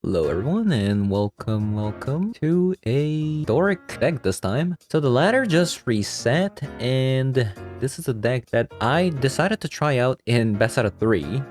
Hello everyone and welcome to a Doric deck this time. So the ladder just reset and this is a deck that I decided to try out in best out of 3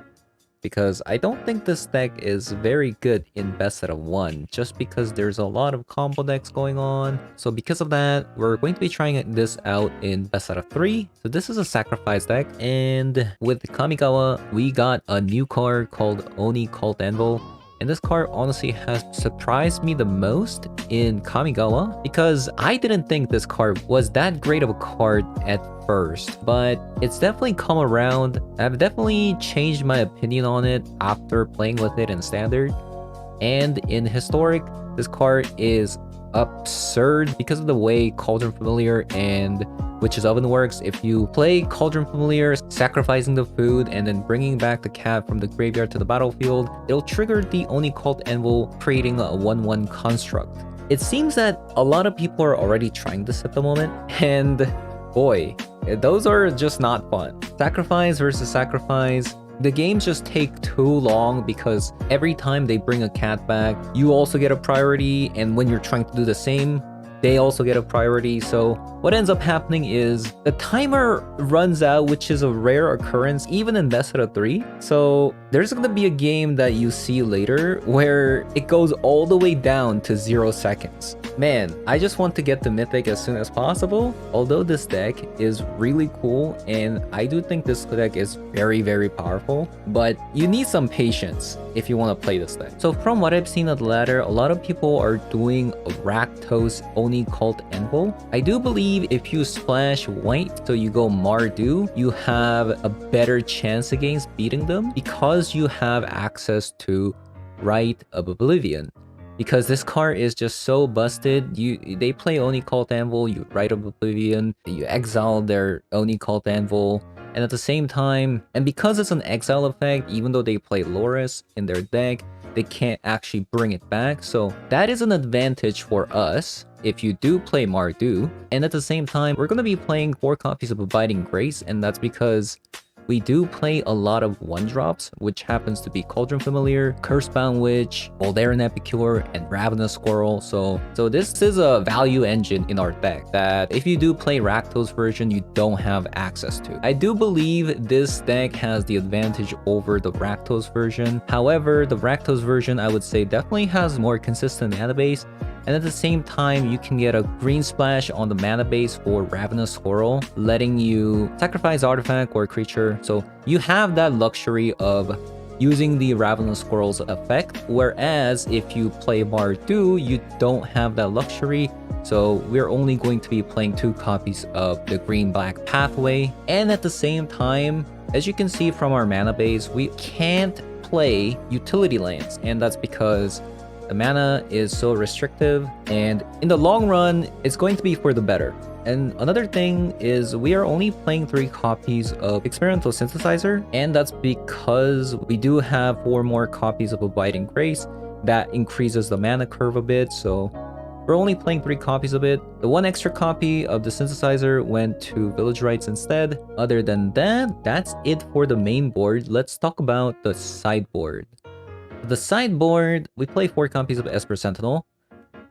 because I don't think this deck is very good in best out of 1 just because there's a lot of combo decks going on. So because of that, we're going to be trying this out in best out of 3. So this is a sacrifice deck, and with Kamigawa, we got a new card called Oni-Cult Anvil. And this card honestly has surprised me the most in Kamigawa because I didn't think this card was that great of a card at first, but it's definitely come around. I've definitely changed my opinion on it after playing with it in Standard. And in Historic, this card is absurd because of the way Cauldron Familiar and Witch's Oven works. If you play Cauldron Familiar, sacrificing the food and then bringing back the cat from the graveyard to the battlefield, it'll trigger the Oni-Cult Anvil, creating a 1/1 construct. It seems that a lot of people are already trying this at the moment, and boy, those are just not fun. Sacrifice versus sacrifice. The games just take too long because every time they bring a cat back, you also get a priority, and when you're trying to do the same, they also get a priority. So what ends up happening is the timer runs out, which is a rare occurrence even in best out of 3. So there's going to be a game that you see later where it goes all the way down to 0 seconds. Man, I just want to get to Mythic as soon as possible. Although this deck is really cool and I do think this deck is very powerful, but you need some patience if you want to play this deck. So from what I've seen of the ladder, a lot of people are doing a Rakdos Oni-Cult Anvil. I do believe if you splash white, so you go Mardu, you have a better chance against beating them because you have access to Rite of Oblivion. Because this card is just so busted. They play Oni-Cult Anvil, you Rite of Oblivion, you exile their Oni-Cult Anvil, and at the same time, and because it's an exile effect, even though they play Loris in their deck, they can't actually bring it back. So that is an advantage for us if you do play Mardu. And at the same time, we're going to be playing 4 copies of Abiding Grace, and that's because we do play a lot of 1-drops, which happens to be Cauldron Familiar, Cursebound Witch, Voldaren Epicure, and Ravenous Squirrel. So this is a value engine in our deck that if you do play Rakdos version, you don't have access to. I do believe this deck has the advantage over the Rakdos version. However, the Rakdos version, I would say, definitely has more consistent mana base. And at the same time, you can get a green splash on the mana base for Ravenous Squirrel, letting you sacrifice artifact or creature. So you have that luxury of using the Ravenous Squirrel's effect. Whereas if you play Mardu, you don't have that luxury. So we're only going to be playing 2 copies of the green-black pathway. And at the same time, as you can see from our mana base, we can't play utility lands. And that's because the mana is so restrictive, and in the long run, it's going to be for the better. And another thing is we are only playing 3 copies of Experimental Synthesizer, and that's because we do have 4 more copies of Abiding Grace. That increases the mana curve a bit, so we're only playing 3 copies of it. The 1 extra copy of the Synthesizer went to Village Rites instead. Other than that, that's it for the main board. Let's talk about the sideboard. The sideboard, we play 4 copies of Esper Sentinel.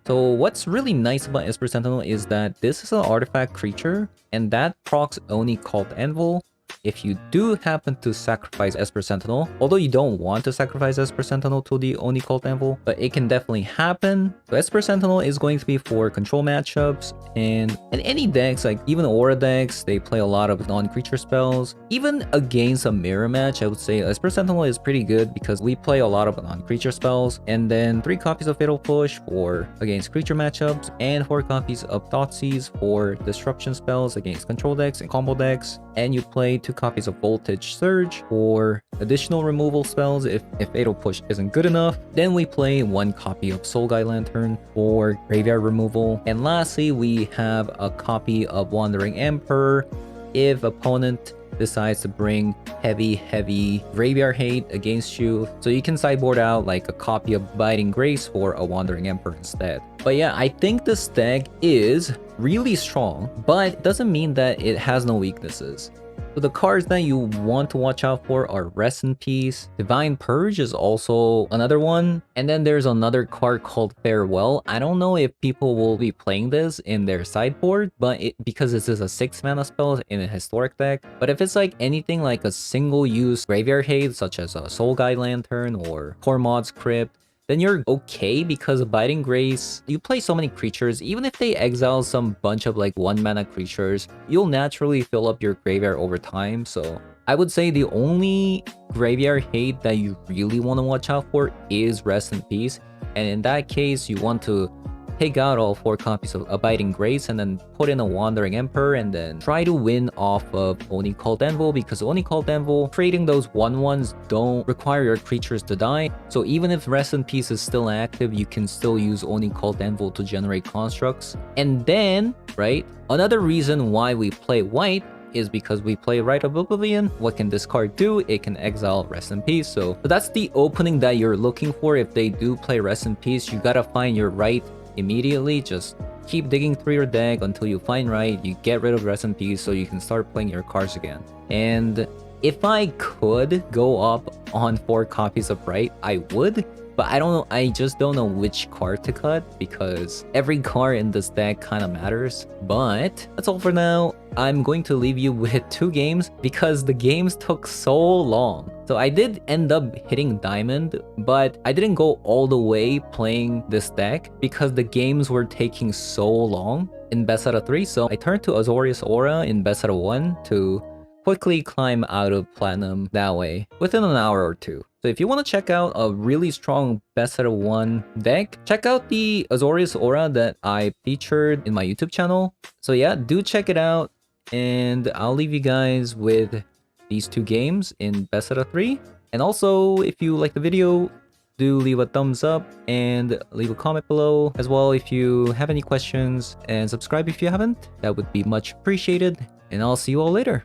So what's really nice about Esper Sentinel is that this is an artifact creature, and that procs Oni-Cult Anvil. If you do happen to sacrifice Esper Sentinel, although you don't want to sacrifice Esper Sentinel to the Oni-Cult Anvil, but it can definitely happen. So Esper Sentinel is going to be for control matchups, and in any decks, like even Aura decks, they play a lot of non-creature spells. Even against a mirror match, I would say Esper Sentinel is pretty good because we play a lot of non-creature spells. And then 3 copies of Fatal Push for against creature matchups, and 4 copies of Thoughtseize for disruption spells against control decks and combo decks. And you play 2 copies of Voltage Surge for additional removal spells if Fatal Push isn't good enough. Then we play 1 copy of Soul Guide Lantern for graveyard removal. And lastly, we have a copy of Wandering Emperor if opponent decides to bring heavy graveyard hate against you. So you can sideboard out like a copy of Abiding Grace for a Wandering Emperor instead. But yeah, I think this deck is really strong, but it doesn't mean that it has no weaknesses. So the cards that you want to watch out for are Rest in Peace. Divine Purge is also another one. And then there's another card called Farewell. I don't know if people will be playing this in their sideboard, but because this is a 6-mana spell in a historic deck. But if it's like anything like a single-use graveyard hate, such as a Soul Guide Lantern or Cormod's Crypt, then you're okay because Abiding Grace, you play so many creatures, even if they exile some bunch of like 1-mana creatures, you'll naturally fill up your graveyard over time. So I would say the only graveyard hate that you really want to watch out for is Rest in Peace. And in that case, you want to take out all 4 copies of Abiding Grace and then put in a Wandering Emperor and then try to win off of Oni-Cult Anvil, because Oni-Cult Anvil, trading those 1/1s don't require your creatures to die. So even if Rest in Peace is still active, you can still use Oni-Cult Anvil to generate constructs. And then, right, another reason why we play white is because we play Rite of Oblivion. What can this card do? It can exile Rest in Peace. So that's the opening that you're looking for. If they do play Rest in Peace, you gotta find your right immediately. Just keep digging through your deck until you find right. You get rid of Rest in Peace so you can start playing your cards again. And if I could go up on 4 copies of Right, I would. But I don't know, I just don't know which card to cut because every card in this deck kind of matters. But that's all for now. I'm going to leave you with 2 games because the games took so long. So I did end up hitting Diamond, but I didn't go all the way playing this deck because the games were taking so long in best out of 3. So I turned to Azorius Aura in best out of 1 to quickly climb out of Platinum that way within an hour or 2. So if you want to check out a really strong best out of 1 deck, check out the Azorius Aura that I featured in my YouTube channel. So yeah, do check it out. And I'll leave you guys with these 2 games in best out of 3. And also, if you like the video, do leave a thumbs up and leave a comment below as well if you have any questions, and subscribe if you haven't. That would be much appreciated. And I'll see you all later.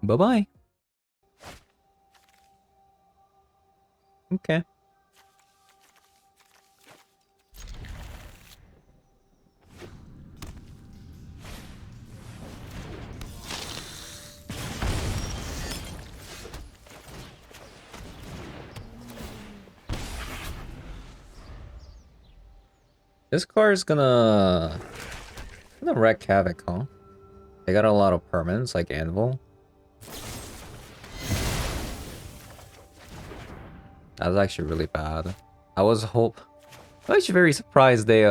Bye-bye. Okay. This car is gonna wreak havoc, huh? They got a lot of permanents like Anvil. That was actually really bad. I was actually very surprised they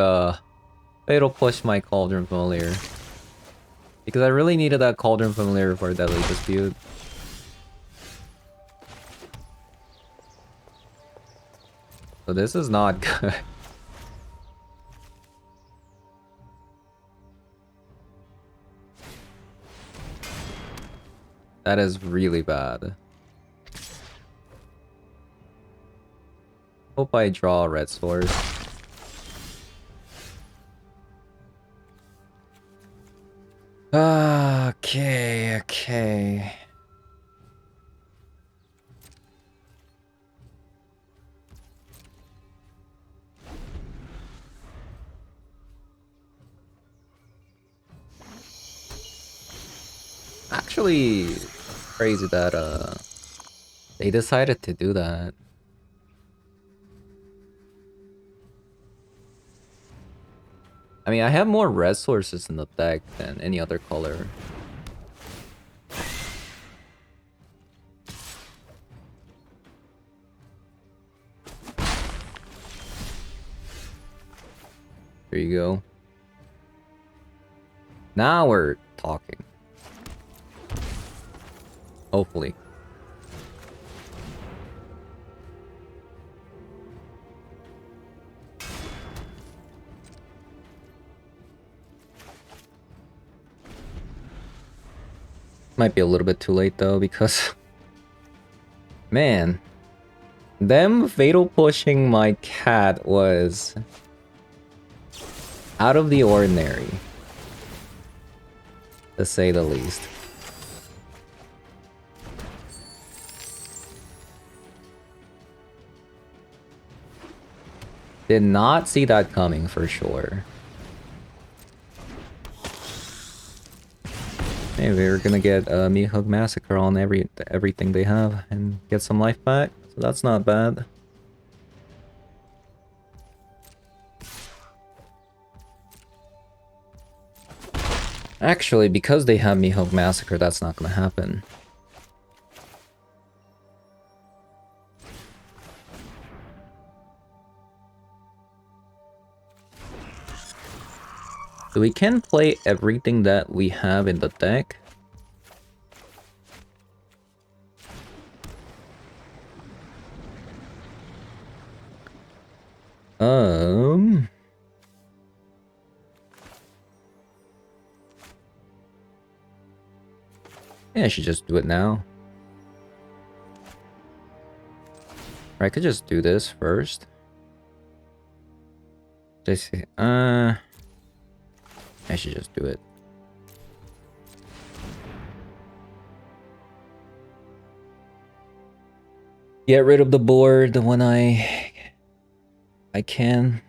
fatal pushed my Cauldron Familiar. Because I really needed that Cauldron Familiar for Deadly Dispute. So this is not good. That is really bad. Hope I draw a red sword. Okay. Actually, crazy that they decided to do that. I mean, I have more red sources in the deck than any other color. There you go. Now we're talking. Hopefully. Might be a little bit too late though, because man, them fatal pushing my cat was out of the ordinary, to say the least. Did not see that coming for sure. Hey, we're gonna get Mihawk Massacre on everything they have and get some life back, so that's not bad. Actually, because they have Mihawk Massacre, that's not gonna happen. So we can play everything that we have in the deck. Yeah, I should just do it now. Or I could just do this first. I should just do it. Get rid of the board when I can.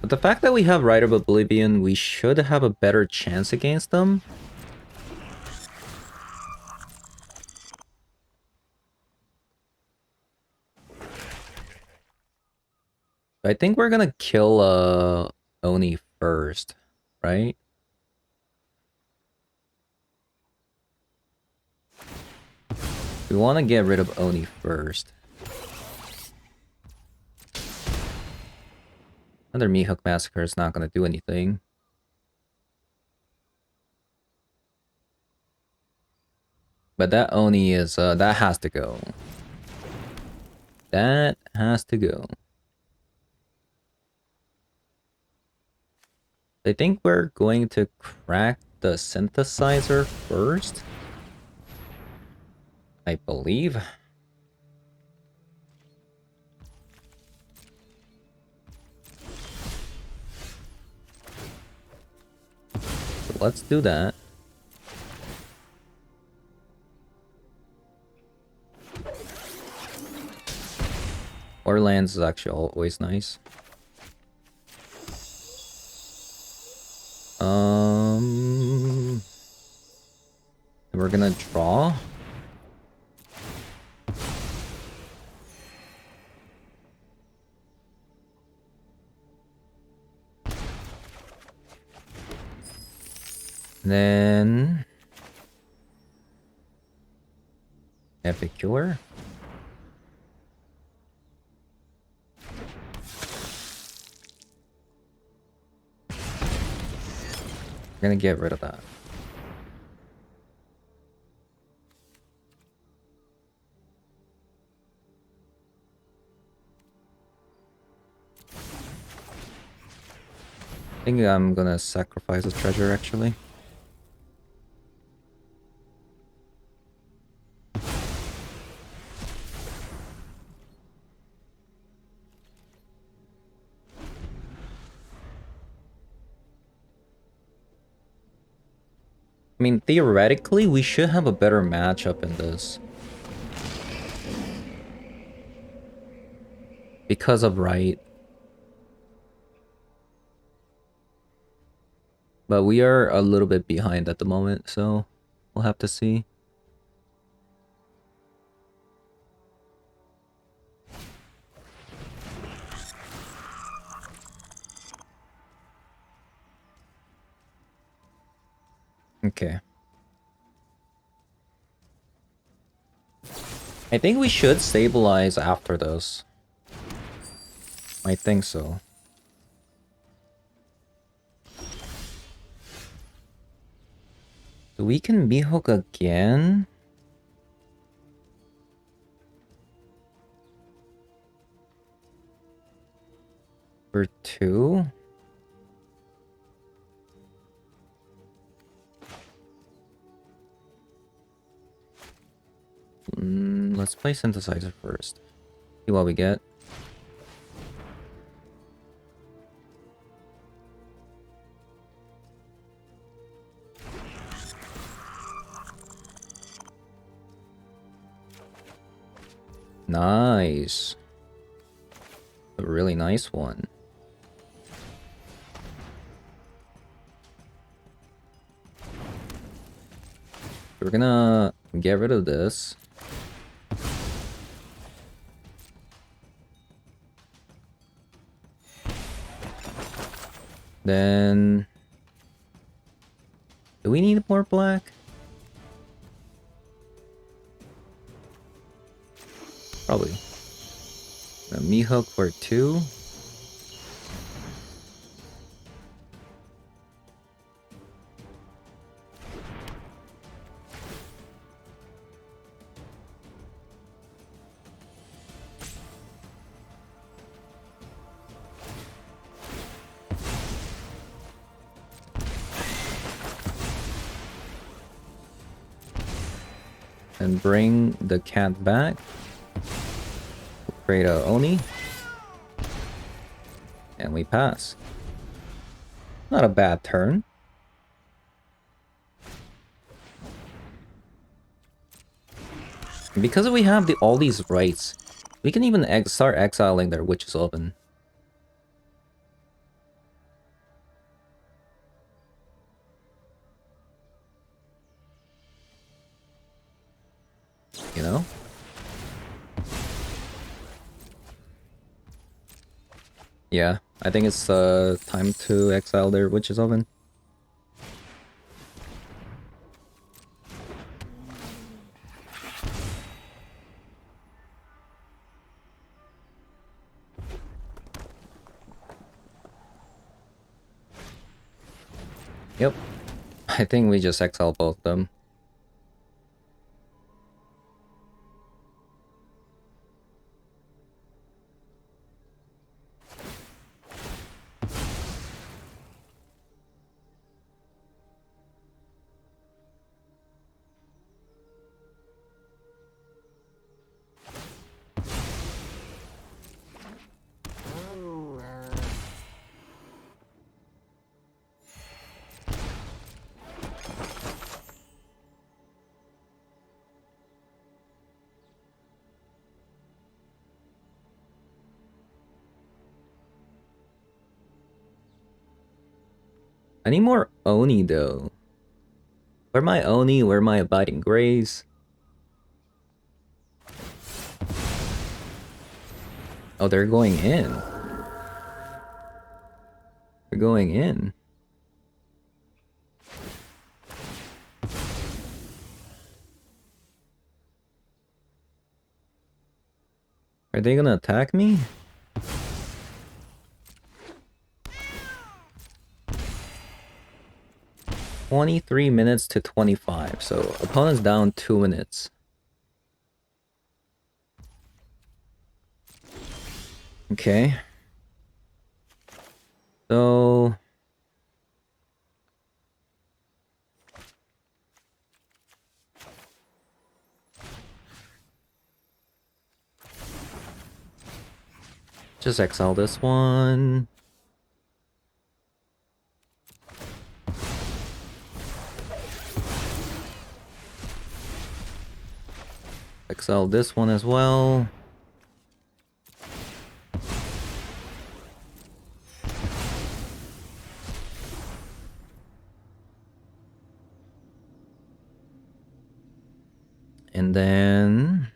But the fact that we have Rite of Oblivion, we should have a better chance against them. I think we're gonna kill Oni first, right? We want to get rid of Oni first. Another Mihawk Massacre is not gonna do anything. But that Oni is, that has to go. That has to go. I think we're going to crack the Synthesizer first. I believe. So let's do that. Or lands is actually always nice. We're gonna draw. Then Epicure. We're gonna get rid of that. I think I'm gonna sacrifice a treasure actually. I mean, theoretically, we should have a better matchup in this. Because of right. But we are a little bit behind at the moment, so we'll have to see. Okay. I think we should stabilize after this. I think so. So we can Mihawk again? For 2? Let's play Synthesizer first. See what we get. Nice. A really nice one. We're gonna get rid of this. Then... do we need more black? Probably. A me hook for 2. And bring the cat back. Create a Oni. And we pass. Not a bad turn. Because we have all these rights, we can even start exiling their Witch's Oven. You know? Yeah, I think it's time to exile their Witch's Oven. Yep. I think we just exile both of them. I need more Oni though. Where my Oni? Where my Abiding Grace? Oh, they're going in. They're going in. Are they gonna attack me? $23 minutes to 25, so opponent's down 2 minutes. Okay. So... just exile this one. Exile this one as well. And then...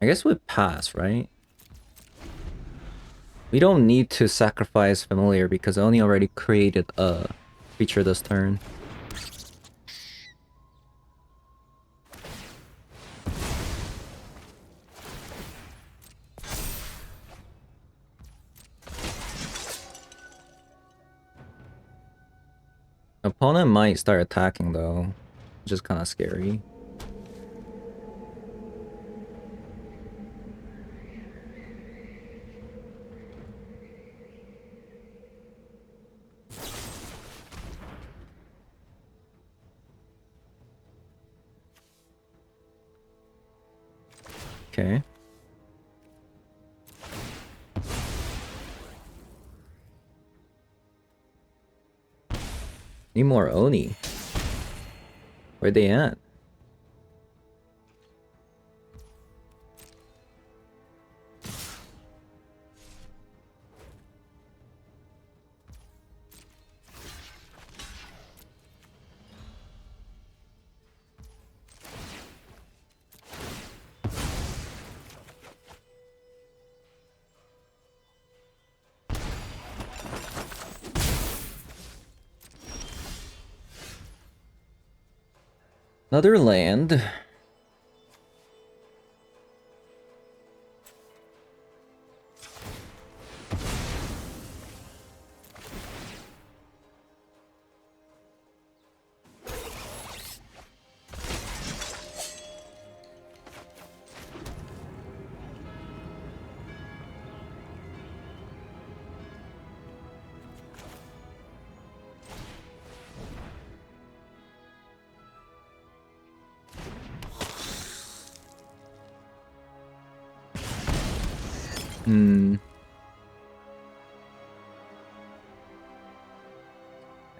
I guess we pass, right? We don't need to sacrifice Familiar because Oni already created a creature this turn. Opponent might start attacking though, which is kind of scary. Okay. Need more Oni. Where they at? Another land.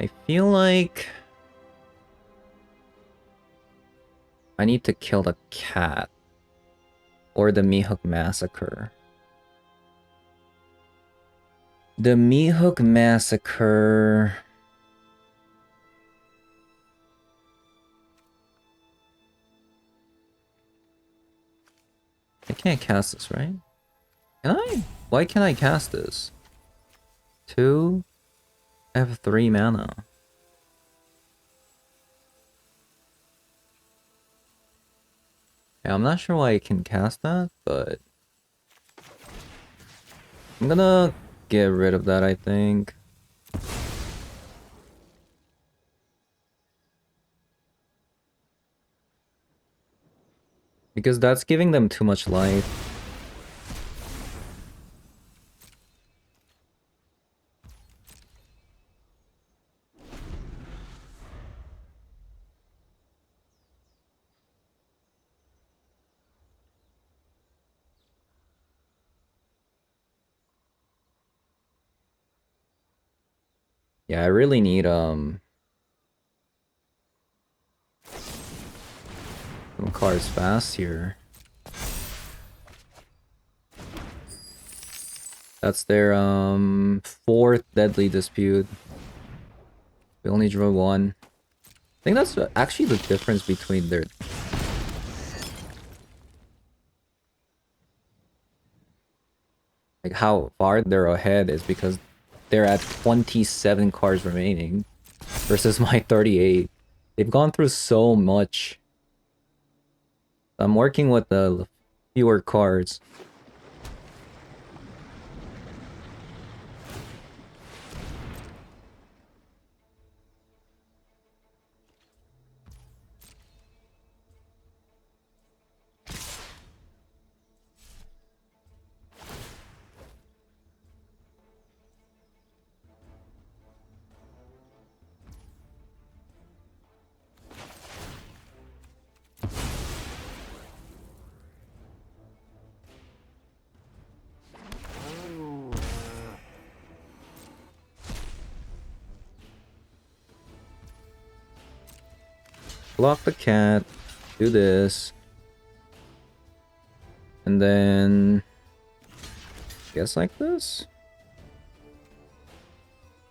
I feel like I need to kill the cat or the Mihawk Massacre. The Mihawk Massacre. I can't cast this, right? Can I? Why can't I cast this? 2 have 3 mana. Yeah, I'm not sure why I can cast that, but I'm gonna get rid of that, I think. Because that's giving them too much life. Yeah, I really need some cards fast here. That's their 4th Deadly Dispute. We only drew 1. I think that's actually the difference between their... Like how far they're ahead is because they're at 27 cards remaining versus my 38. They've gone through so much. I'm working with the fewer cards. Block the cat, do this, and then I guess like this.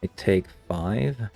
I take 5.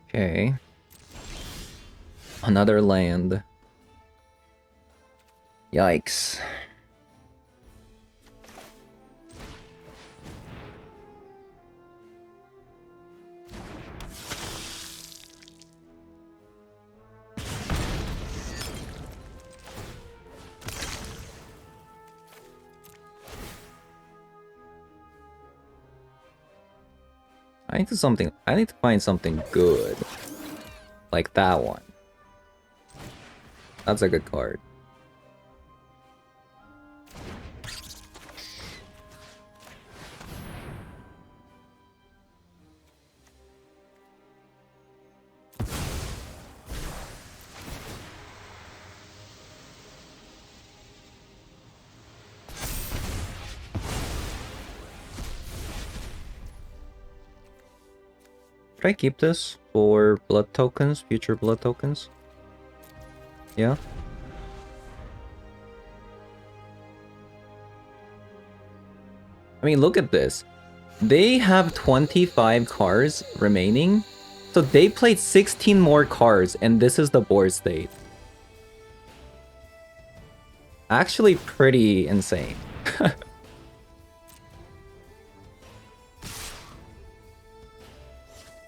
Okay. Another land. Yikes. I need to find something good. Like that one. That's a good card. Should I keep this for blood tokens, future blood tokens? Yeah. I mean, look at this. They have 25 cards remaining. So they played 16 more cards, and this is the board state. Actually pretty insane.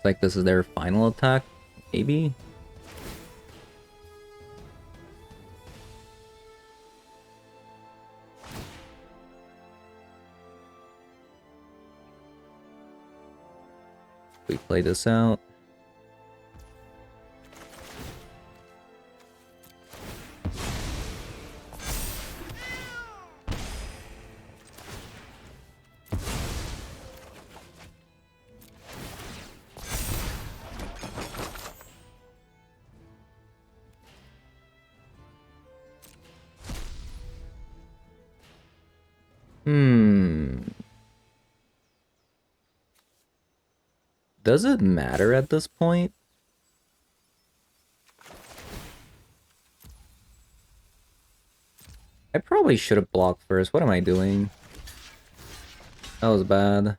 Like this is their final attack, maybe? We play this out. Does it matter at this point? I probably should have blocked first. What am I doing? That was bad.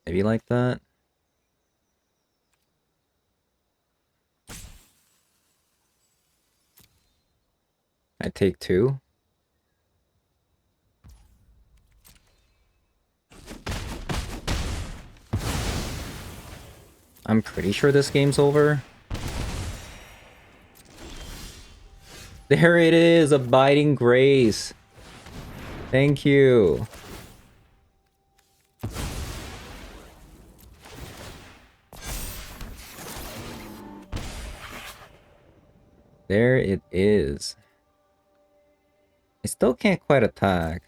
Maybe like that. I take 2. I'm pretty sure this game's over. There it is, Abiding Grace. Thank you. There it is. I still can't quite attack.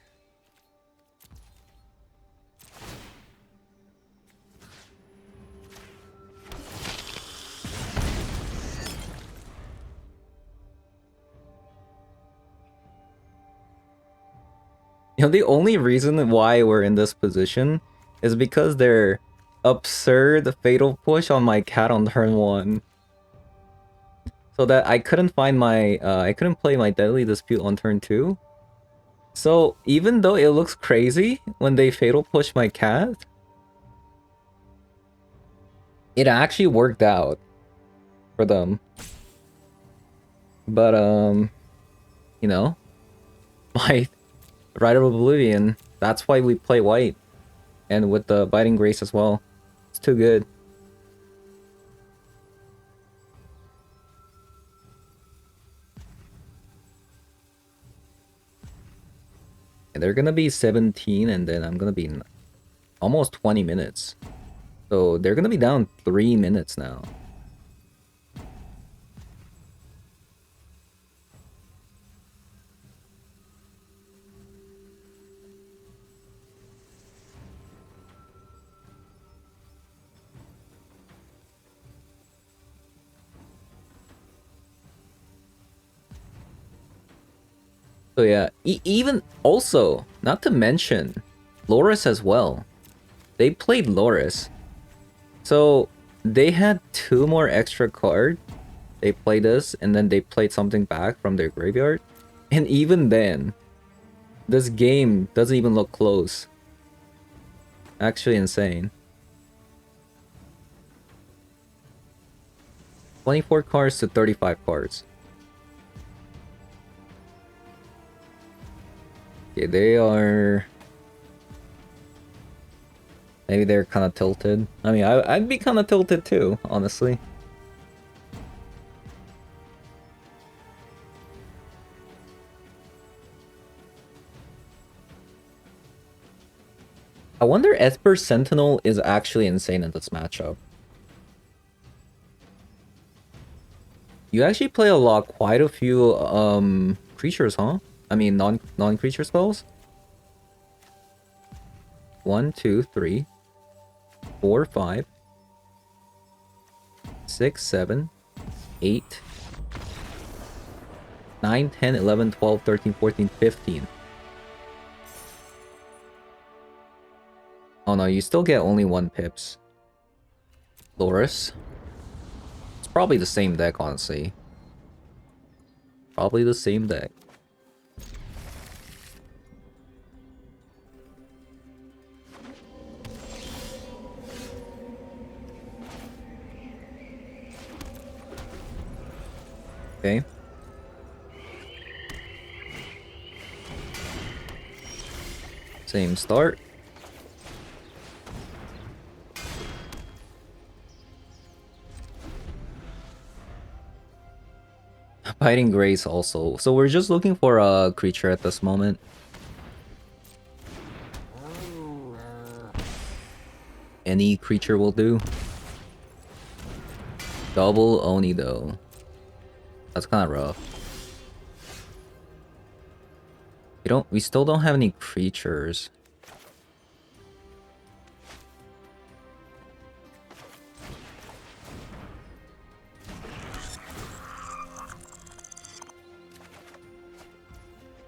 You know, the only reason why we're in this position is because their absurd fatal push on my cat on turn 1. So that I couldn't find my, I couldn't play my Deadly Dispute on turn 2. So even though it looks crazy when they fatal push my cat, it actually worked out for them. But, you know, my Rite of Oblivion, that's why we play white. And with the Biting Grace as well. It's too good. And they're gonna be 17, and then I'm gonna be in almost 20 minutes. So they're gonna be down 3 minutes now. So yeah, even also, not to mention, Loris as well. They played Loris. So they had 2 more extra cards. They played this, and then they played something back from their graveyard. And even then, this game doesn't even look close. Actually insane. 24 cards to 35 cards. Okay, they are... Maybe they're kind of tilted. I mean, I'd be kind of tilted too, honestly. I wonder Esper Sentinel is actually insane in this matchup. You actually play a lot, quite a few creatures, huh? I mean, non-creature spells? 1, 2, 3, 4, 5, 6, 7, 8, 9, 10, 11, 12, 13, 14, 15. Oh no, you still get only 1 pips. Loris. It's probably the same deck, honestly. Probably the same deck. Okay. Same start. Biting Grace also. So we're just looking for a creature at this moment. Any creature will do. Double Oni though. That's kind of rough. We still don't have any creatures.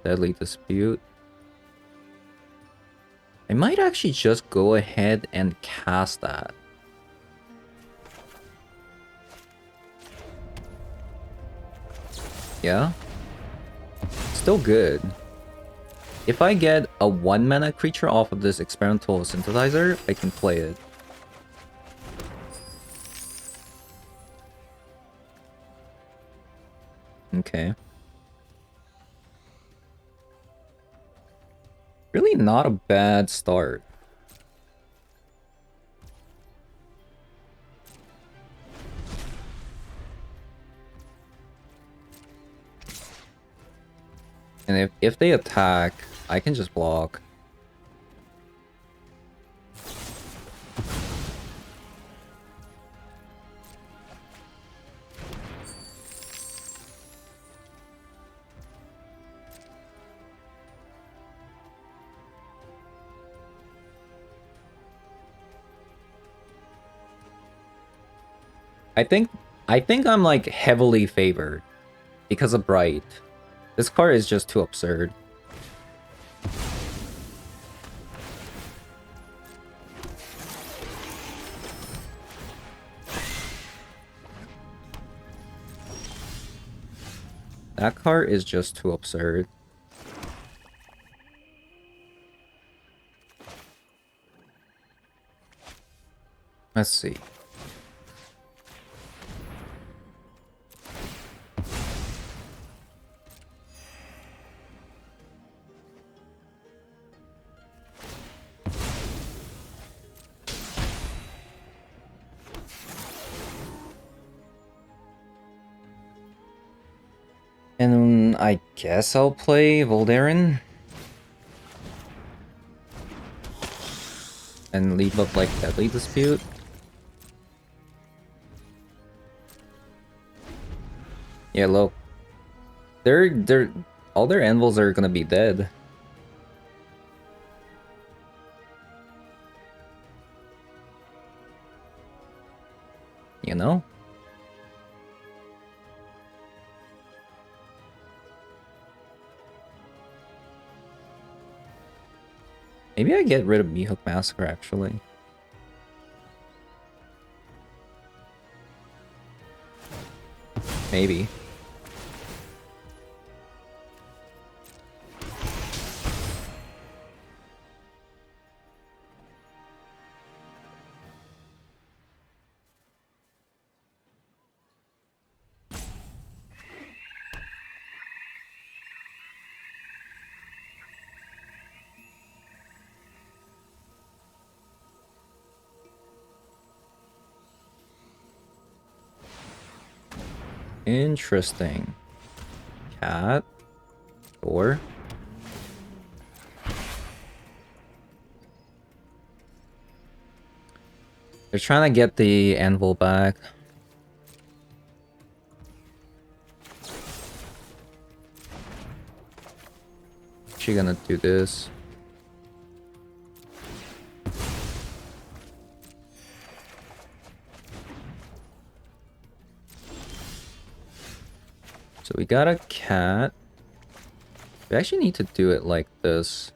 Deadly Dispute. I might actually just go ahead and cast that. Yeah. Still good. If I get a 1-mana creature off of this experimental synthesizer, I can play it. Okay. Really not a bad start. And if they attack, I can just block. I think I'm like heavily favored because of Bright. This card is just too absurd. That card is just too absurd. Let's see. And I guess I'll play Voldaren. And leave up like Deadly Dispute. Yeah, look. All their anvils are gonna be dead. You know? Maybe I get rid of Meathook Massacre, actually. Maybe. Interesting. Cat. Or they're trying to get the anvil back. She gonna do this. So we got a cat. We actually need to do it like this.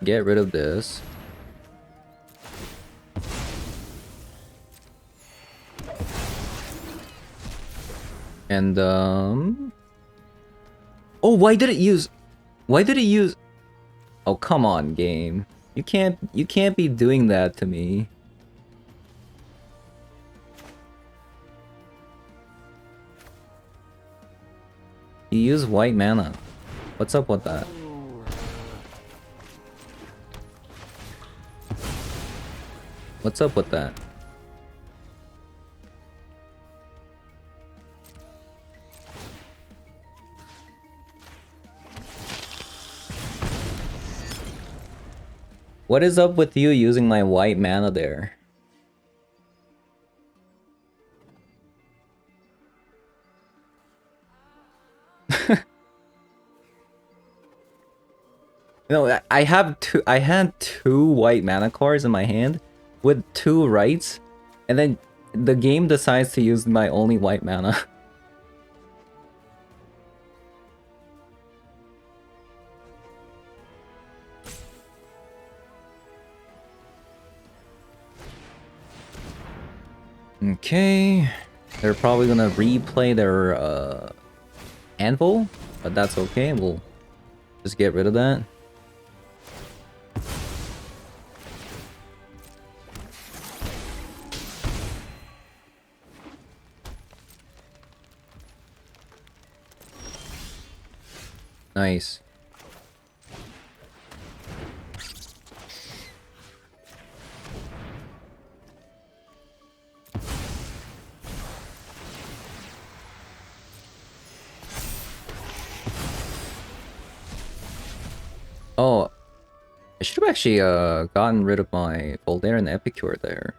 Get rid of this. And oh, why did it use? Why did it use? Oh, come on, game. You can't be doing that to me. You use white mana. What's up with that? What's up with that? What is up with you using my white mana there? No, I had two white mana cards in my hand with two rights, and then the game decides to use my only white mana. Okay, they're probably gonna replay their Anvil, but that's okay. We'll just get rid of that. Nice. Oh, I should have actually gotten rid of my Voltaire and Epicure there.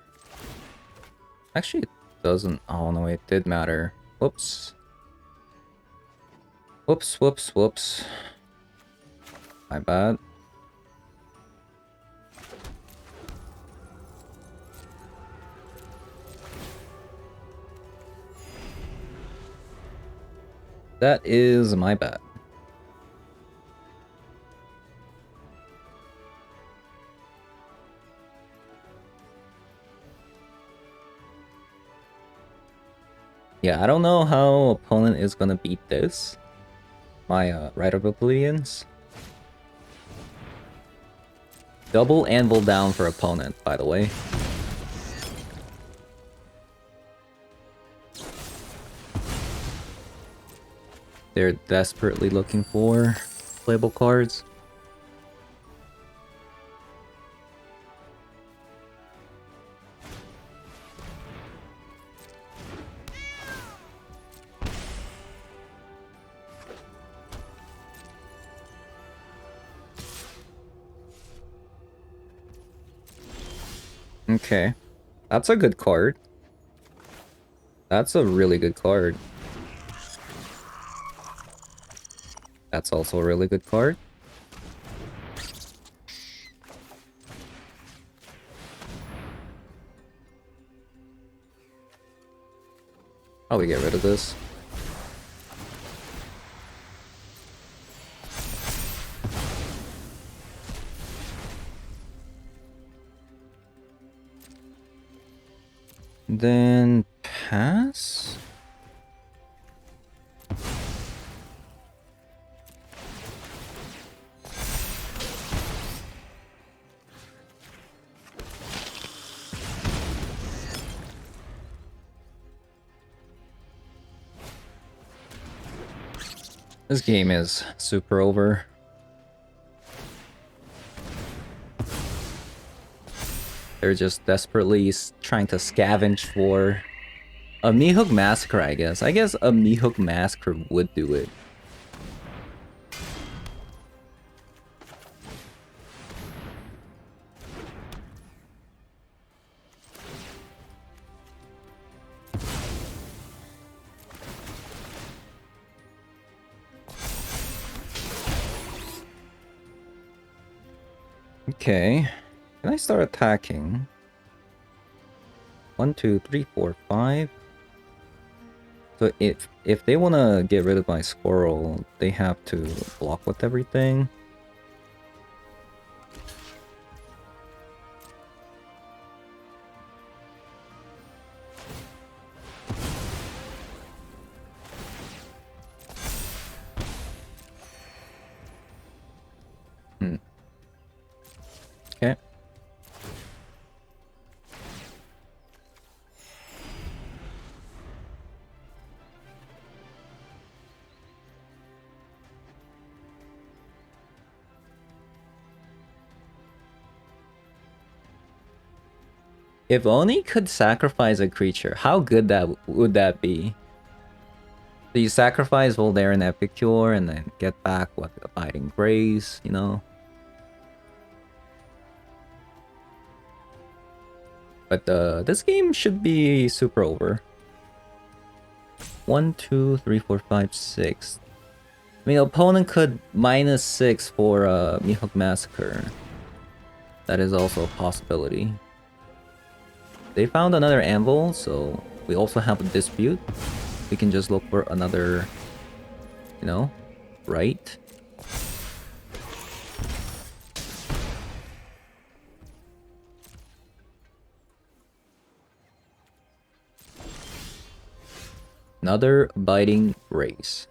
Actually, it doesn't. Oh no, it did matter. Whoops. Whoops, whoops, whoops. My bad. That is my bad. Yeah, I don't know how opponent is gonna beat this. My Rite of Oblivions. Double Anvil down for opponent, by the way. They're desperately looking for playable cards. Okay. That's a good card. That's a really good card. That's also a really good card. Probably get rid of this. Then pass? This game is super over. They're just desperately trying to scavenge for a Mihawk Massacre, I guess. I guess a Mihawk Massacre would do it. Okay. Can I start attacking? 1, 2, 3, 4, 5. So if they want to get rid of my squirrel, they have to block with everything. Okay. If Oni could sacrifice a creature, how good would that be? So you sacrifice Voldaren Epicure and then get back what Abiding Grace, you know? But this game should be super over. 1, 2, 3, 4, 5, 6. I mean, opponent could -6 for Mihawk Massacre. That is also a possibility. They found another Anvil, so we also have a dispute. We can just look for another, you know, right? Another Abiding Grace.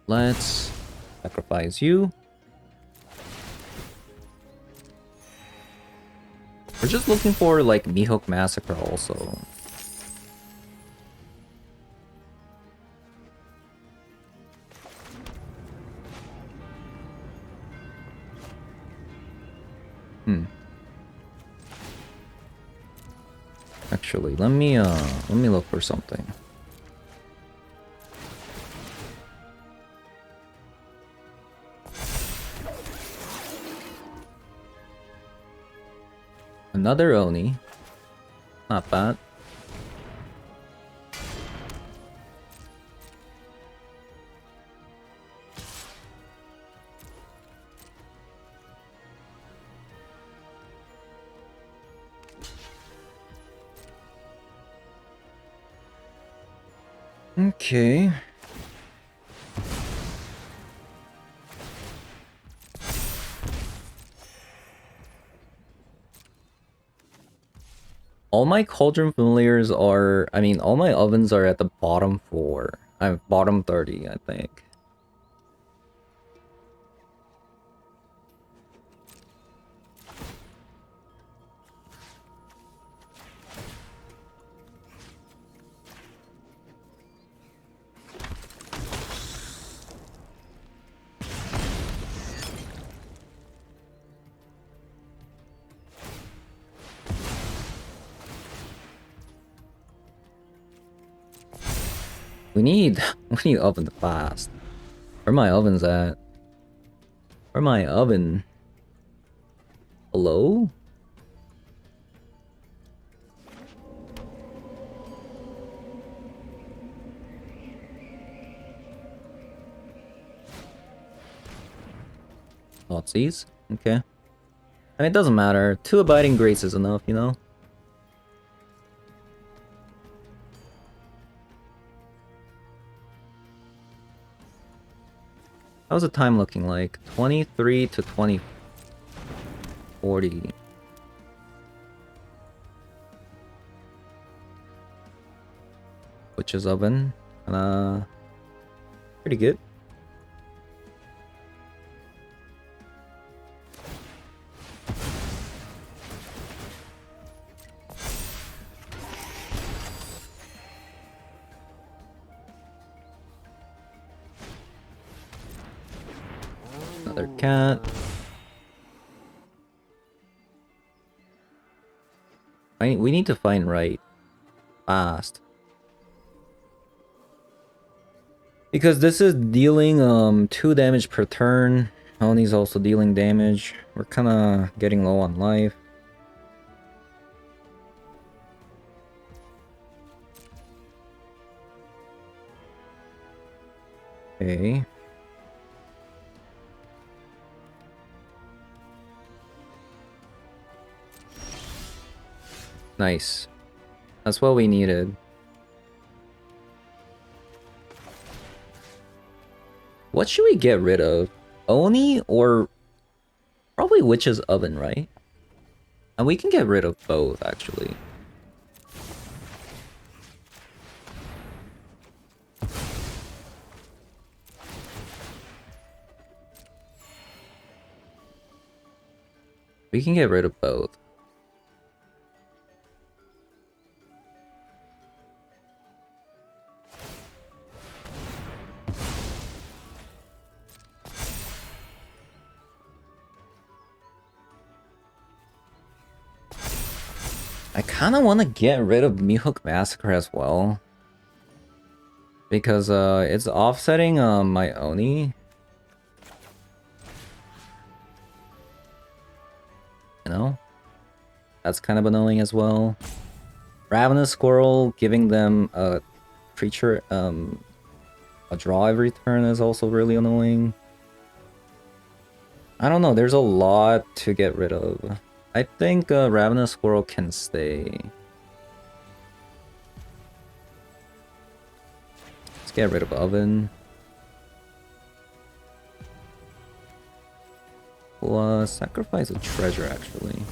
Let's sacrifice you. We're just looking for like Mihawk Massacre also. Actually, let me look for something. Another Oni. Not bad. Okay. All my Cauldron Familiars are, I mean, all my ovens are at the bottom 4. I'm bottom 30, I think. We need oven fast. Where my ovens at? Where my oven? Hello? Thoughtseize? Okay. I mean, it doesn't matter. 2 Abiding Grace is enough, you know? How's the time looking like? 23 to 2040. Witch's Oven. Pretty good. Another cat. We need to find right fast. Because this is dealing 2 damage per turn. Oni's also dealing damage. We're kinda getting low on life. Okay. Nice. That's what we needed. What should we get rid of? Oni or probably Witch's Oven, right? And we can get rid of both, actually. We can get rid of both. I kind of want to get rid of Mihawk Massacre as well. Because it's offsetting my Oni. You know? That's kind of annoying as well. Ravenous Squirrel giving them a creature, a draw every turn is also really annoying. I don't know, there's a lot to get rid of. I think Ravenous Squirrel can stay. Let's get rid of Oven. We'll sacrifice a treasure actually.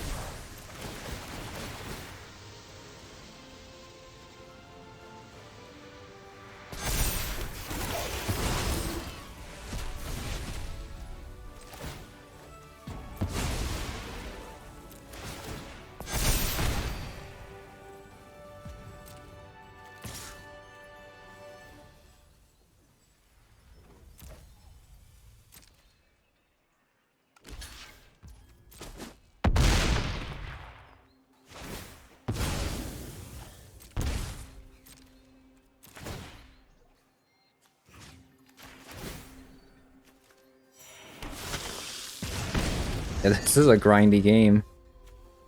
Yeah, this is a grindy game.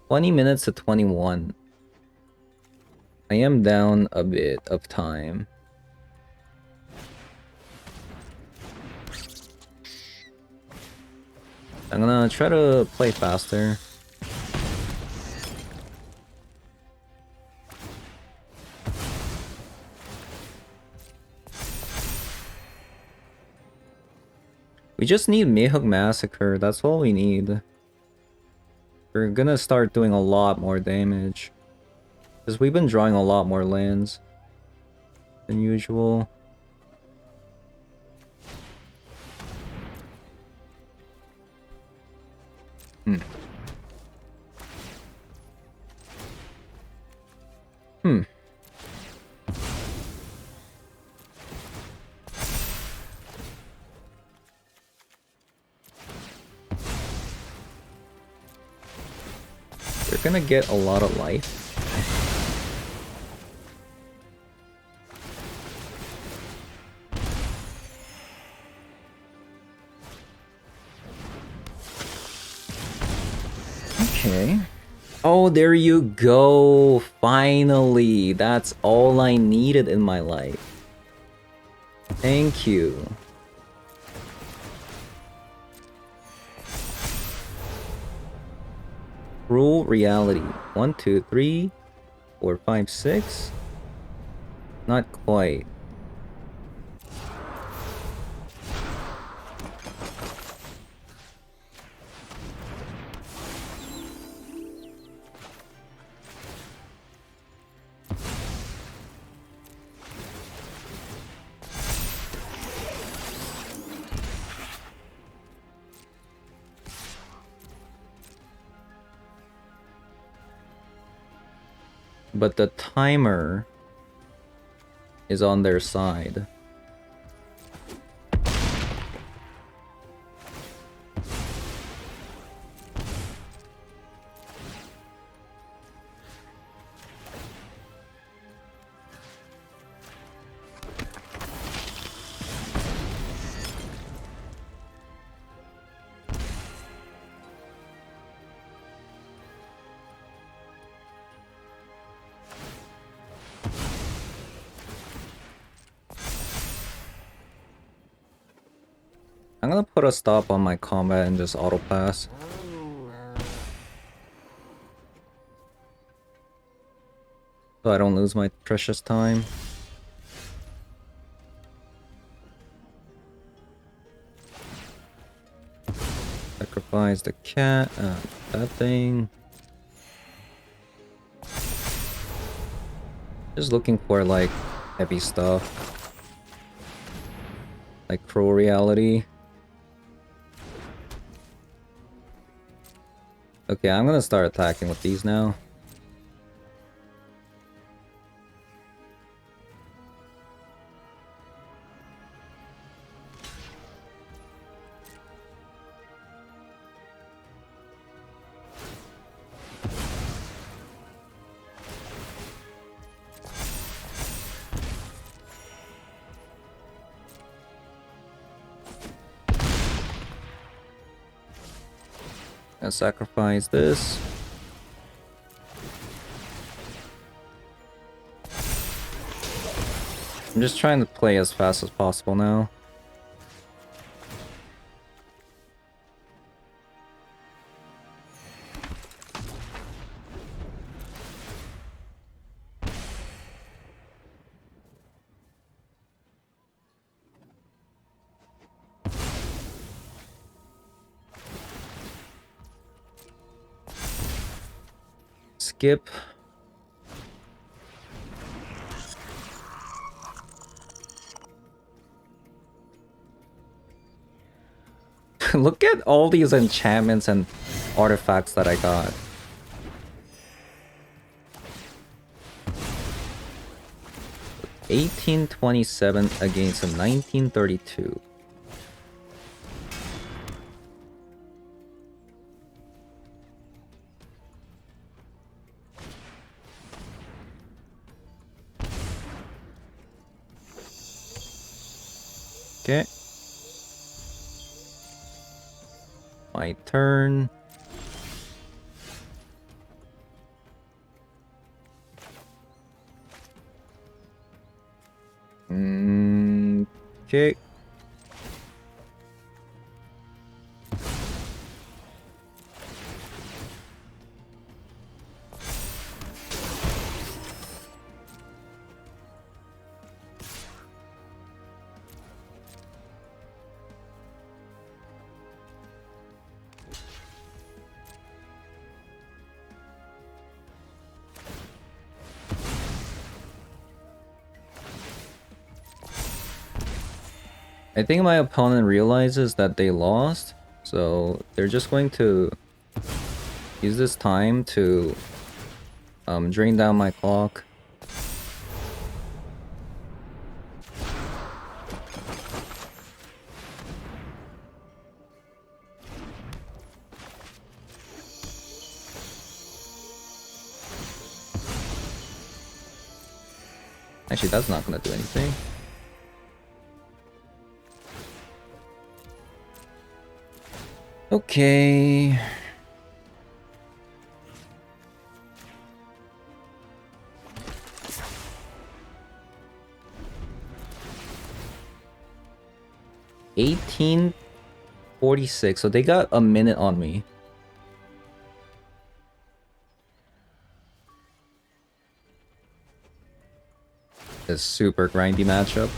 20 minutes to 21. I am down a bit of time. I'm gonna try to play faster. We just need Mihawk Massacre, that's all we need. We're gonna start doing a lot more damage. Because we've been drawing a lot more lands than usual. They're gonna get a lot of life. Okay. Oh, there you go. Finally. That's all I needed in my life. Thank you. Cruel Reality. 1, 2, 3, 4, 5, 6. Not quite. But the timer is on their side. I'm gonna put a stop on my combat and just auto pass. So I don't lose my precious time. Sacrifice the cat, that thing. Just looking for like heavy stuff. Like Cruel Reality. Okay, I'm gonna start attacking with these now. Gonna sacrifice this. I'm just trying to play as fast as possible now. Skip. Look at all these enchantments and artifacts that I got. $18.27 against a 19.32. Okay. My turn. Okay. I think my opponent realizes that they lost, so they're just going to use this time to drain down my clock. Actually, that's not gonna do anything. Okay. $18.46, so they got a minute on me. A super grindy matchup.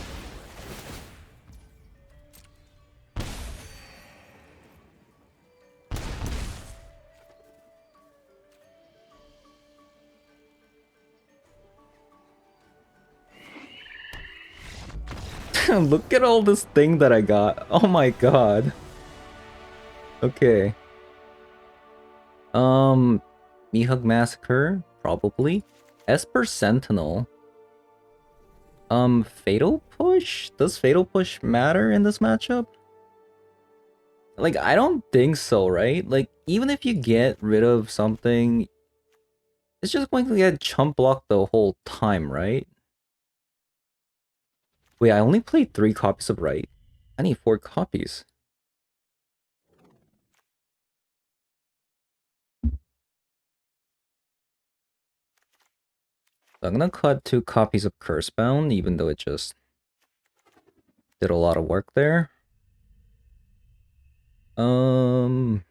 Look at all this thing that I got. Oh my god. Okay. Mihug Massacre, probably. Esper Sentinel. Fatal Push? Does Fatal Push matter in this matchup? Like, I don't think so, right? Like, even if you get rid of something, it's just going to get chump blocked the whole time, right? Wait, I only played 3 copies of Right. I need 4 copies. So I'm gonna cut 2 copies of Cursebound, even though it just did a lot of work there. Um...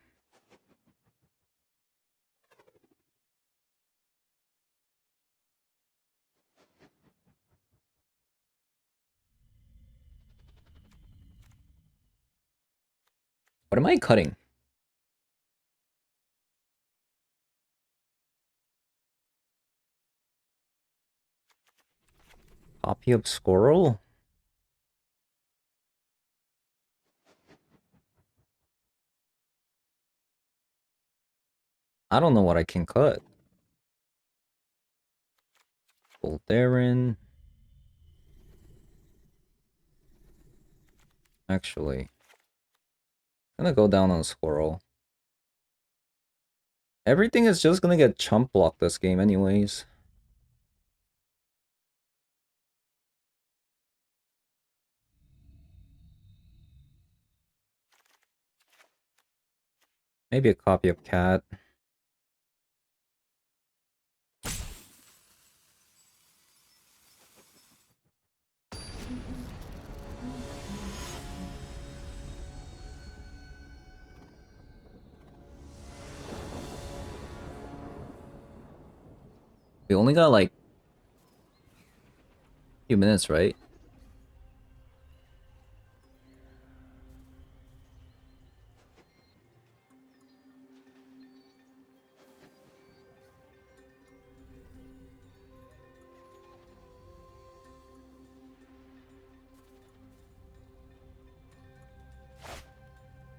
What am I cutting? Copy of Squirrel? I don't know what I can cut. Voltaren. Actually, I'm gonna go down on Squirrel. Everything is just gonna get chump blocked this game anyways. Maybe a copy of Cat. We only got like a few minutes, right?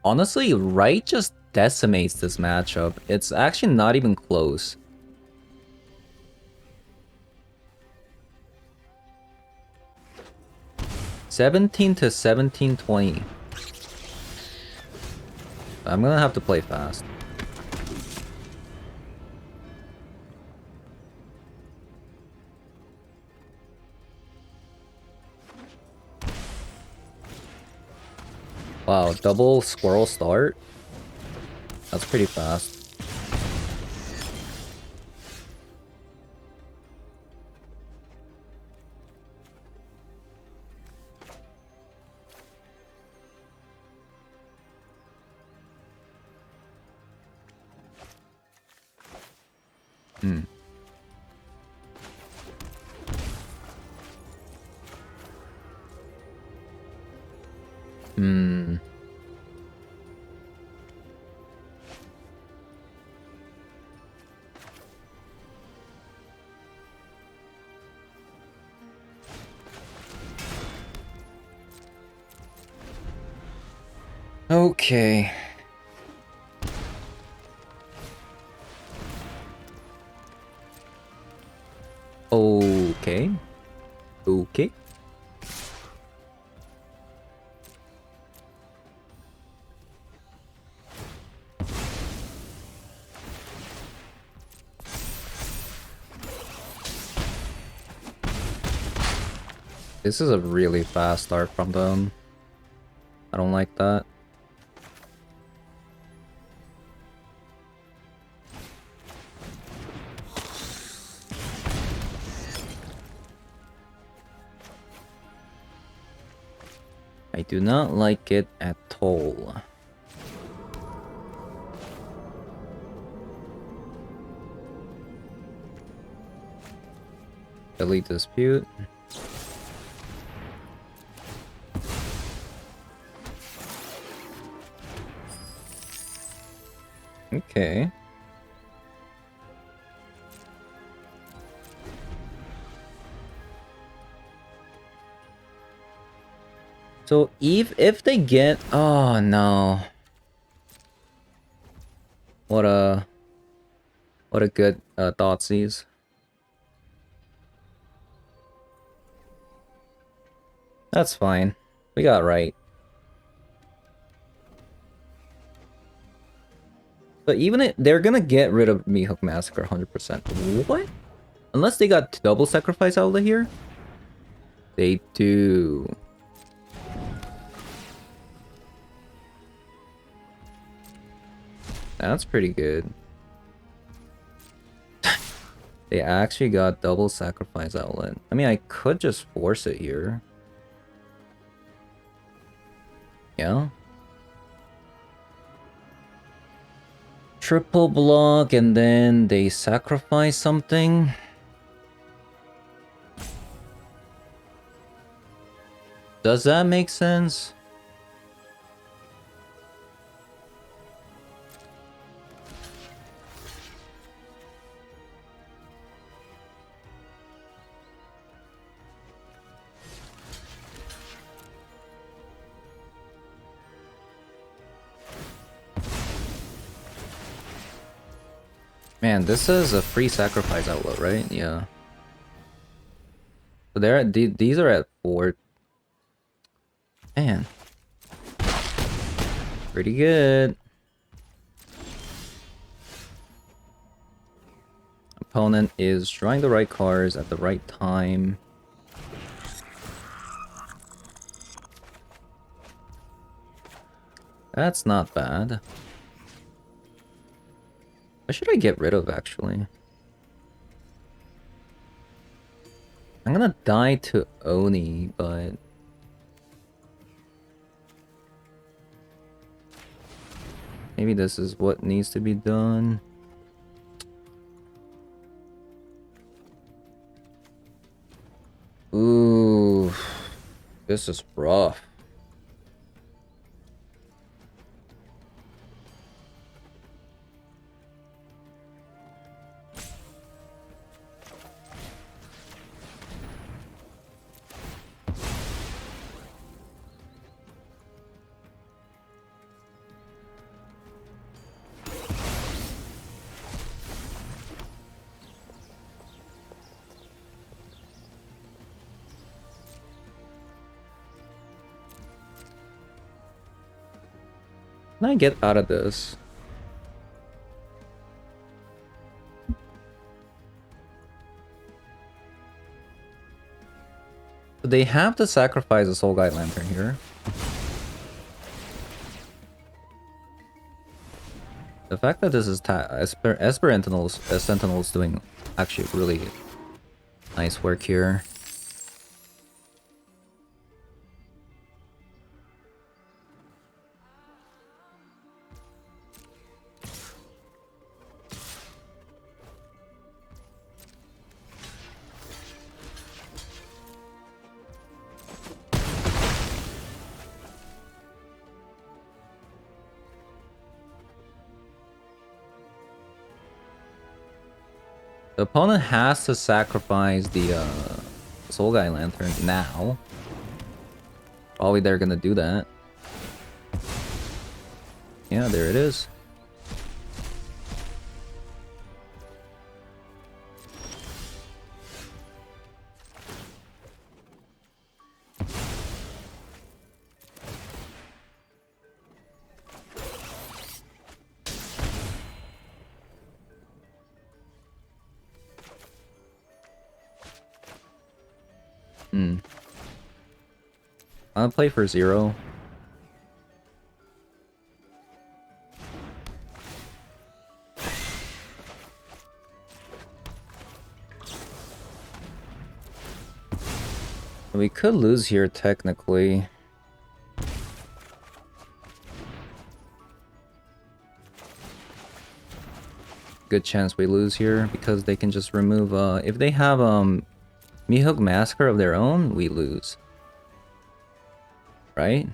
Honestly, Right just decimates this matchup. It's actually not even close. $17 to 17-20. I'm gonna have to play fast. Wow, double Squirrel start? That's pretty fast. Hmm. Hmm. Okay. Okay. Okay. This is a really fast start from them. I don't like that. I do not like it at all. Delete dispute. Okay. So if they get, oh no. What a good Thoughtseize. That's fine. We got right. But even if they're gonna get rid of Me Hook Massacre 100%. What? Unless they got double sacrifice out of here? They do. That's pretty good. They actually got double sacrifice outlet. I mean, I could just force it here. Yeah. Triple block and then they sacrifice something. Does that make sense? Man, this is a free sacrifice outlet, right? Yeah. So they're at, these are at 4. Man. Pretty good. Opponent is drawing the right cards at the right time. That's not bad. What should I get rid of, actually? I'm gonna die to Oni, but... maybe this is what needs to be done. Ooh, this is rough. Can I get out of this? They have to sacrifice a Soul Guide Lantern here. The fact that this is Sentinel's doing actually really nice work here. The opponent has to sacrifice the Soul Guide Lantern now. Probably they're gonna do that. Yeah, there it is. I'll play for 0. We could lose here technically. Good chance we lose here because they can just remove if they have Mihawk Massacre of their own, we lose. Right?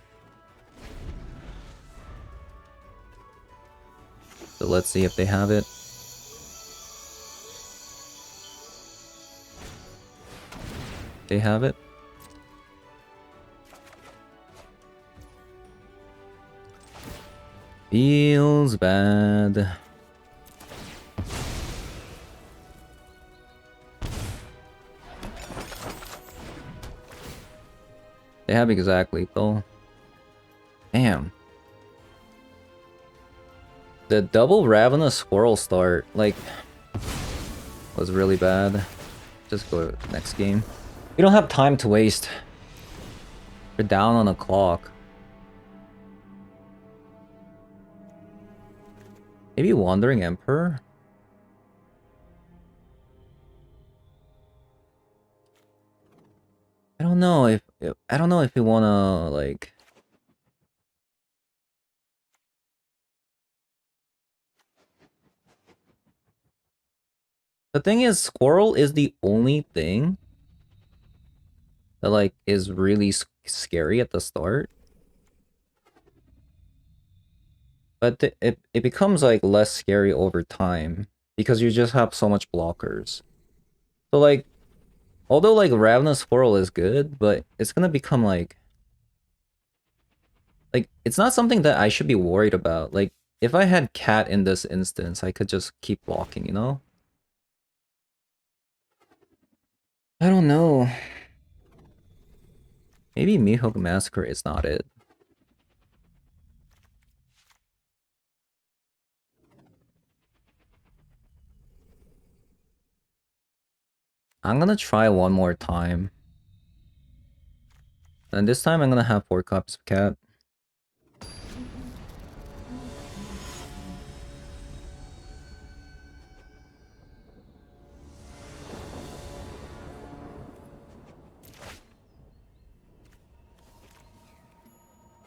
So let's see if they have it. They have it. Feels bad. They have exactly though. Damn. The double Ravenous Squirrel start, like, was really bad. Just go next game. We don't have time to waste. We're down on the clock. Maybe Wandering Emperor? I don't know if we wanna like. The thing is, Squirrel is the only thing that like is really scary at the start. But it becomes like less scary over time because you just have so much blockers. So like, although like Ravenous Squirrel is good, but it's gonna become like it's not something that I should be worried about. Like if I had cat in this instance, I could just keep blocking, you know? I don't know. Maybe Mihawk Massacre is not it. I'm gonna try one more time. And this time I'm gonna have 4 copies of cat.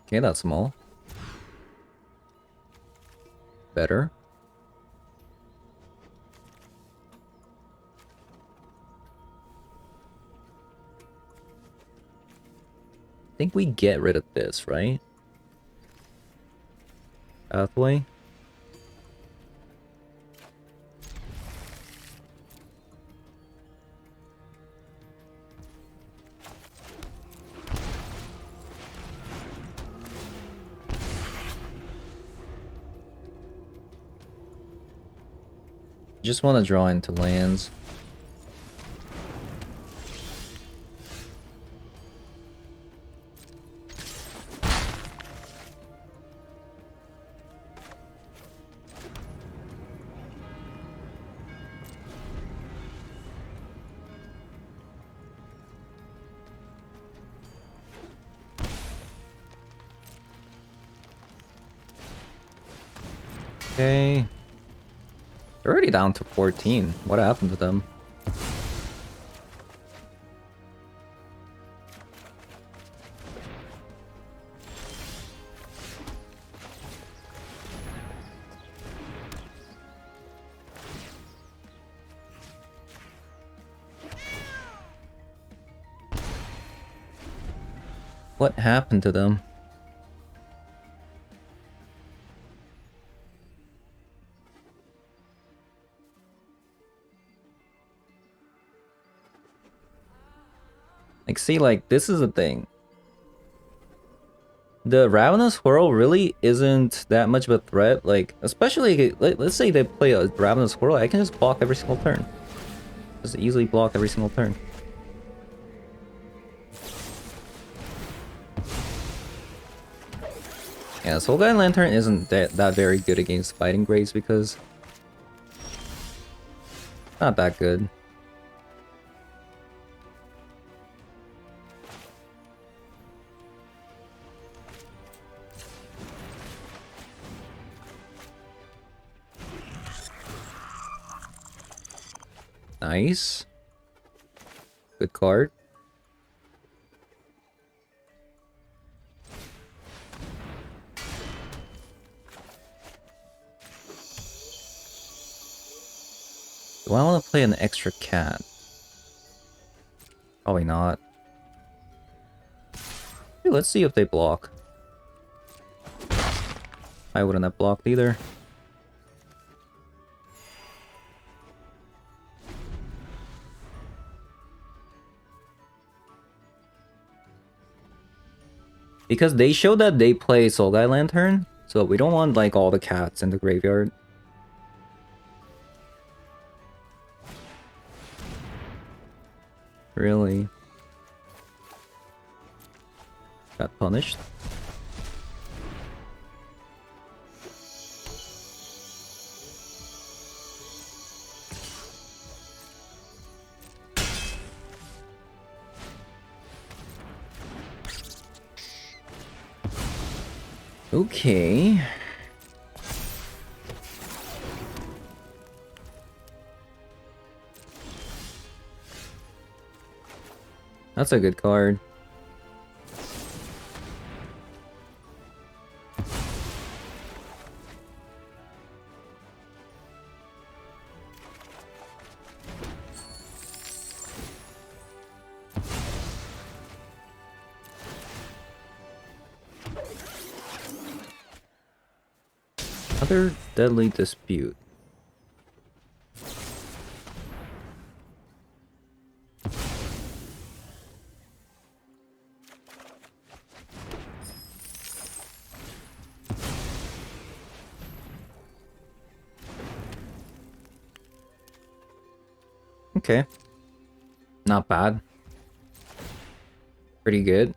Okay, that's small. Better. I think we get rid of this, right? Pathway. Just want to draw into lands. Okay. They're already down to 14. What happened to them? What happened to them? Like, see, like, this is the thing. The Ravenous Whirl really isn't that much of a threat. Like, especially, let's say they play a Ravenous Whirl, I can just block every single turn. Just easily block every single turn. Yeah, Soul Guide Lantern isn't that very good against Fighting Graves because... not that good. Nice. Good card. Do I want to play an extra cat? Probably not. Hey, let's see if they block. I wouldn't have blocked either. Because they show that they play Soul Guide Lantern, so we don't want like all the cats in the graveyard. Really? Got punished. Okay. That's a good card. Another Deadly Dispute. Okay. Not bad. Pretty good.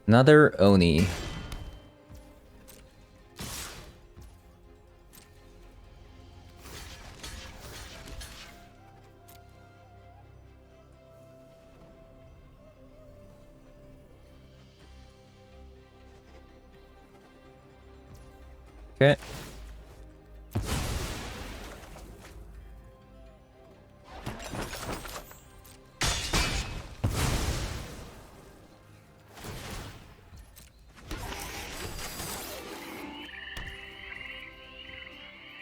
Another Oni. Okay.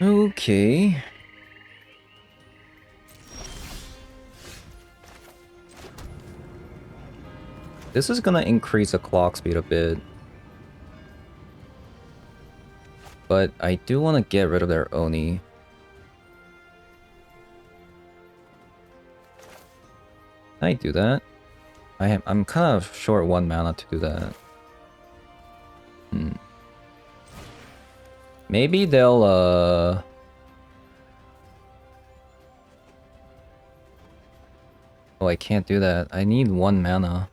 Okay. This is gonna increase the clock speed a bit. But I do want to get rid of their Oni. Can I do that? I'm kind of short 1 mana to do that. Maybe they'll Oh, I can't do that. I need 1 mana.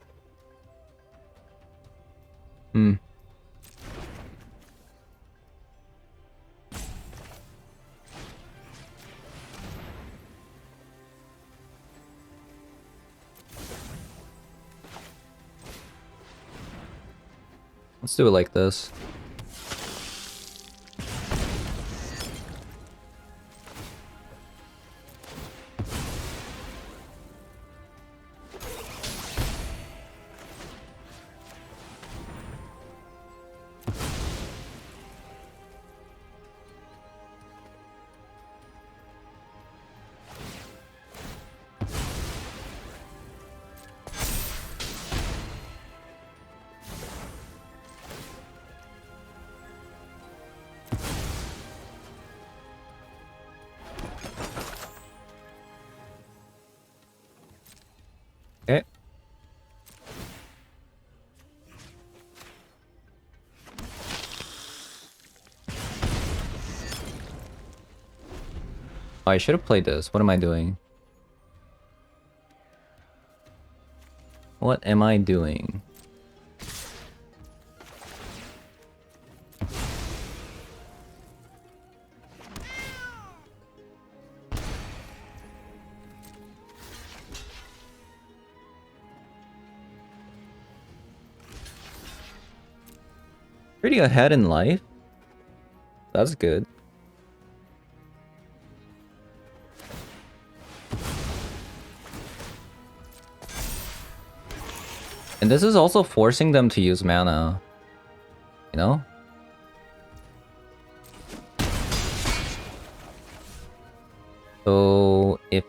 Let's do it like this. Okay. Oh, I should have played this. What am I doing? What am I doing? Pretty ahead in life. That's good. And this is also forcing them to use mana. You know? So if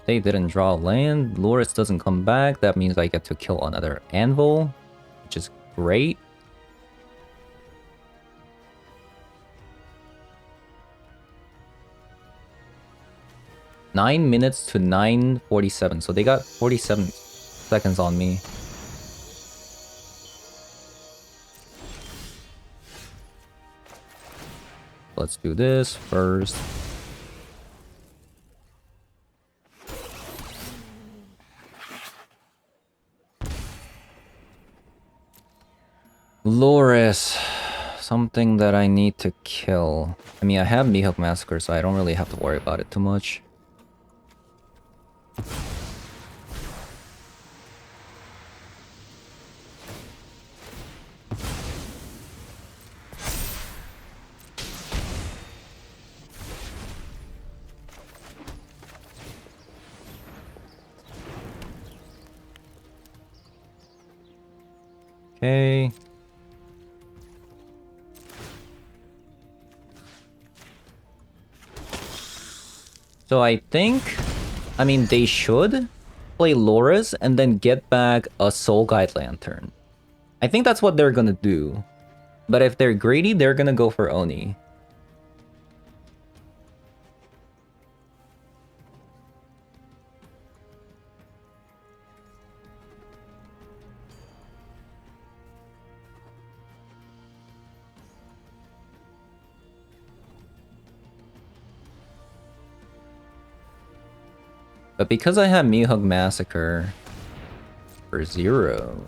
they didn't draw land, Loris doesn't come back, that means I get to kill another Anvil, which is great. Nine minutes to 9:47, so they got 47 seconds on me. Let's do this first. Loris. Something that I need to kill. I mean, I have Mihawk Massacre, so I don't really have to worry about it too much. Okay. So I think, they should play Loris and then get back a Soul Guide Lantern. I think that's what they're gonna do. But if they're greedy, they're gonna go for Oni. But because I have Mihug Massacre for 0,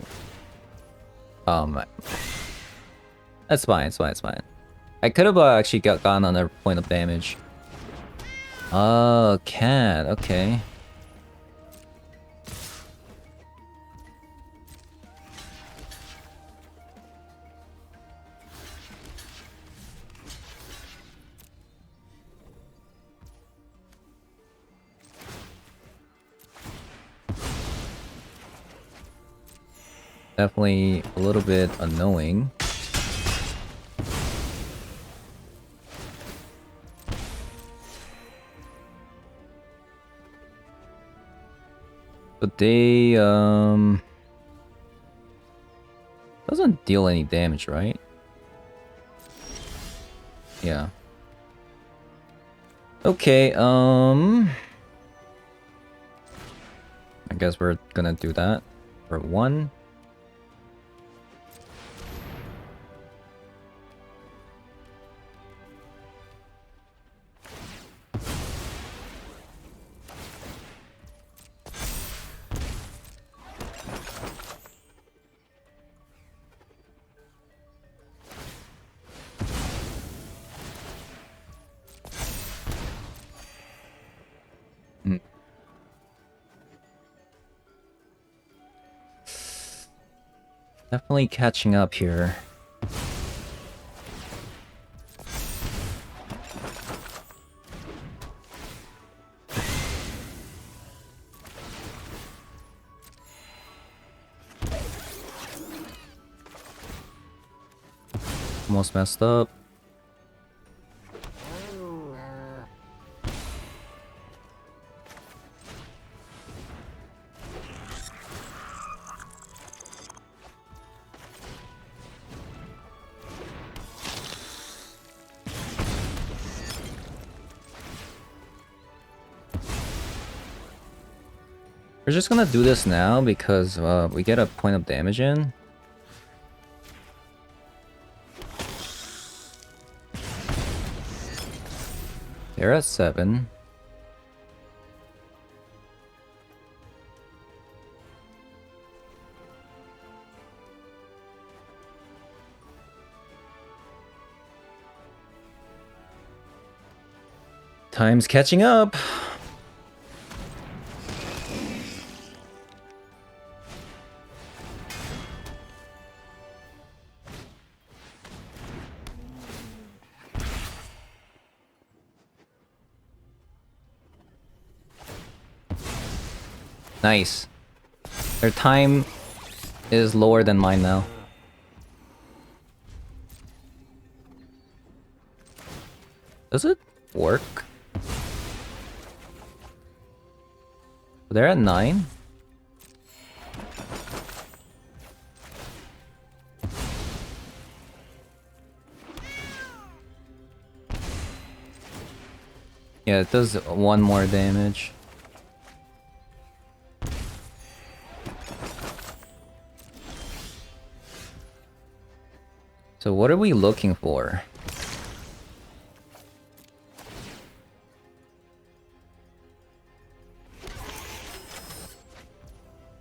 that's fine, it's fine, it's fine. I could have actually gotten another point of damage. Oh, cat, okay. Definitely a little bit annoying. But they, doesn't deal any damage, right? Yeah. Okay, I guess we're gonna do that for 1. Definitely catching up here. Almost messed up. We're just gonna do this now because we get a point of damage in. They're at 7. Time's catching up. Nice. Their time is lower than mine now. Does it work? They're at 9. Yeah, it does 1 more damage. So what are we looking for?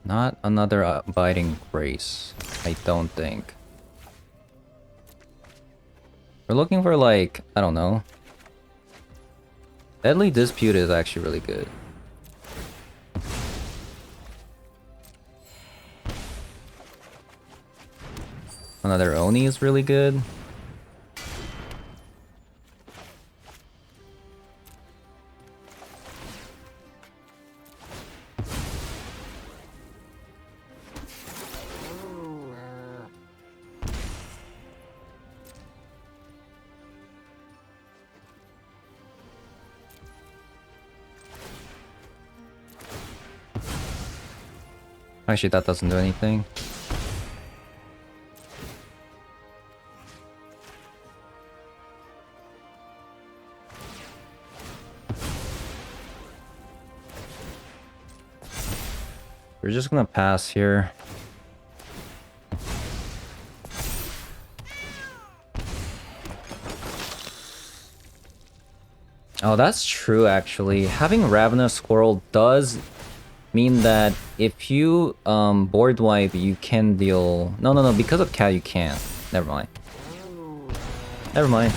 Not another Biting Grace, I don't think. We're looking for, like, I don't know. Deadly Dispute is actually really good. Another Oni is really good. Actually, that doesn't do anything. We're just gonna pass here. Oh, that's true actually. Having Ravenous Squirrel does mean that if you board wipe, you can deal... No, because of Cat you can't. Never mind. Never mind.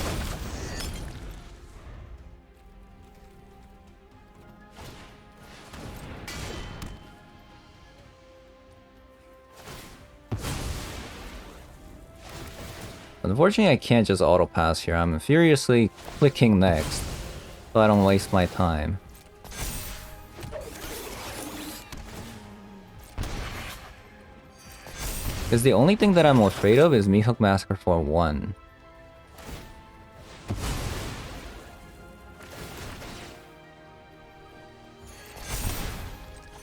Unfortunately, I can't just auto-pass here. I'm furiously clicking next, so I don't waste my time. Because the only thing that I'm afraid of is Mihawk Massacre for 1.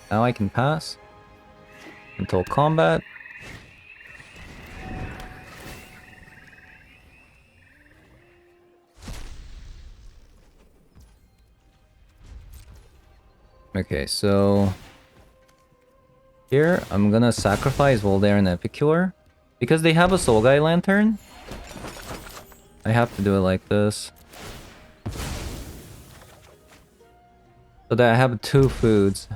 Now I can pass until combat. Okay, so here I'm gonna sacrifice Voltaire and Epicure because they have a Soul Guy Lantern. I have to do it like this so that I have 2 foods.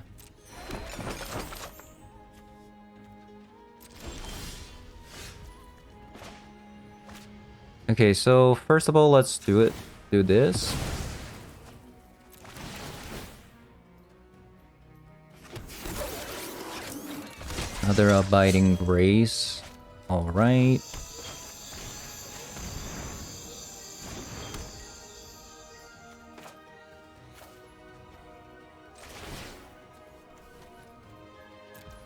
Okay, so first of all, let's do this. Another Abiding Grace. Alright.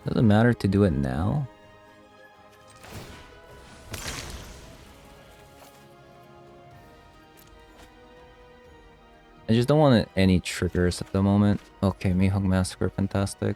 Doesn't matter to do it now. I just don't want any triggers at the moment. Okay, Mihawk Massacre, fantastic.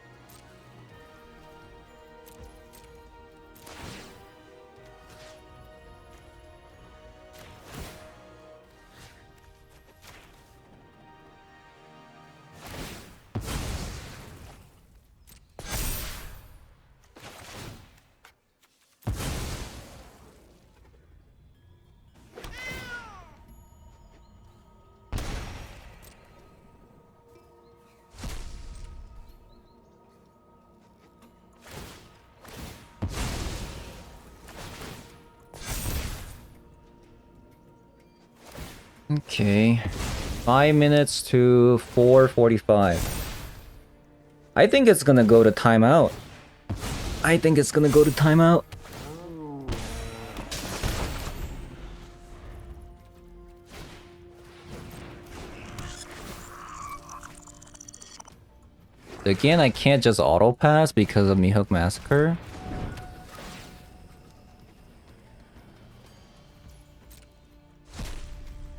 Okay, 5 minutes to 4:45. I think it's gonna go to timeout. I think it's gonna go to timeout. Again, I can't just auto pass because of Mihawk Massacre.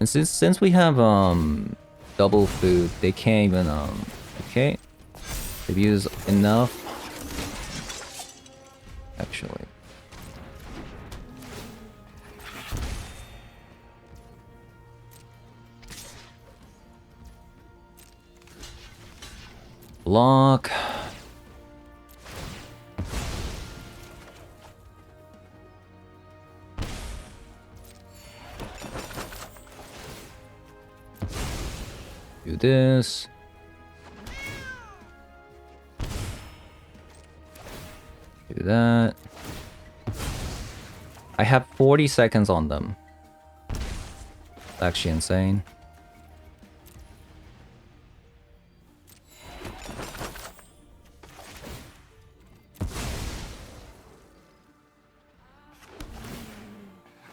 And since we have double food, they can't even okay. They've used enough. Actually. Block. Do this. Do that. I have 40 seconds on them. It's actually insane.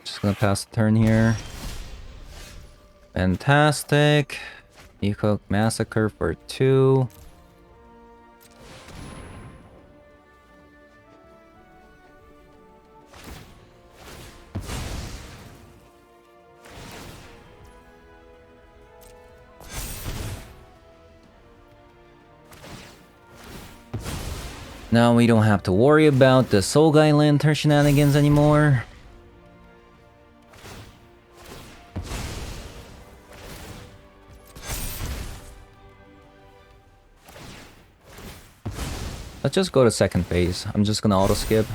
Just gonna pass the turn here. Fantastic. Mihawk Massacre for 2. Now we don't have to worry about the Soul Guy Lantern shenanigans anymore. Let's just go to second phase. I'm just gonna auto skip.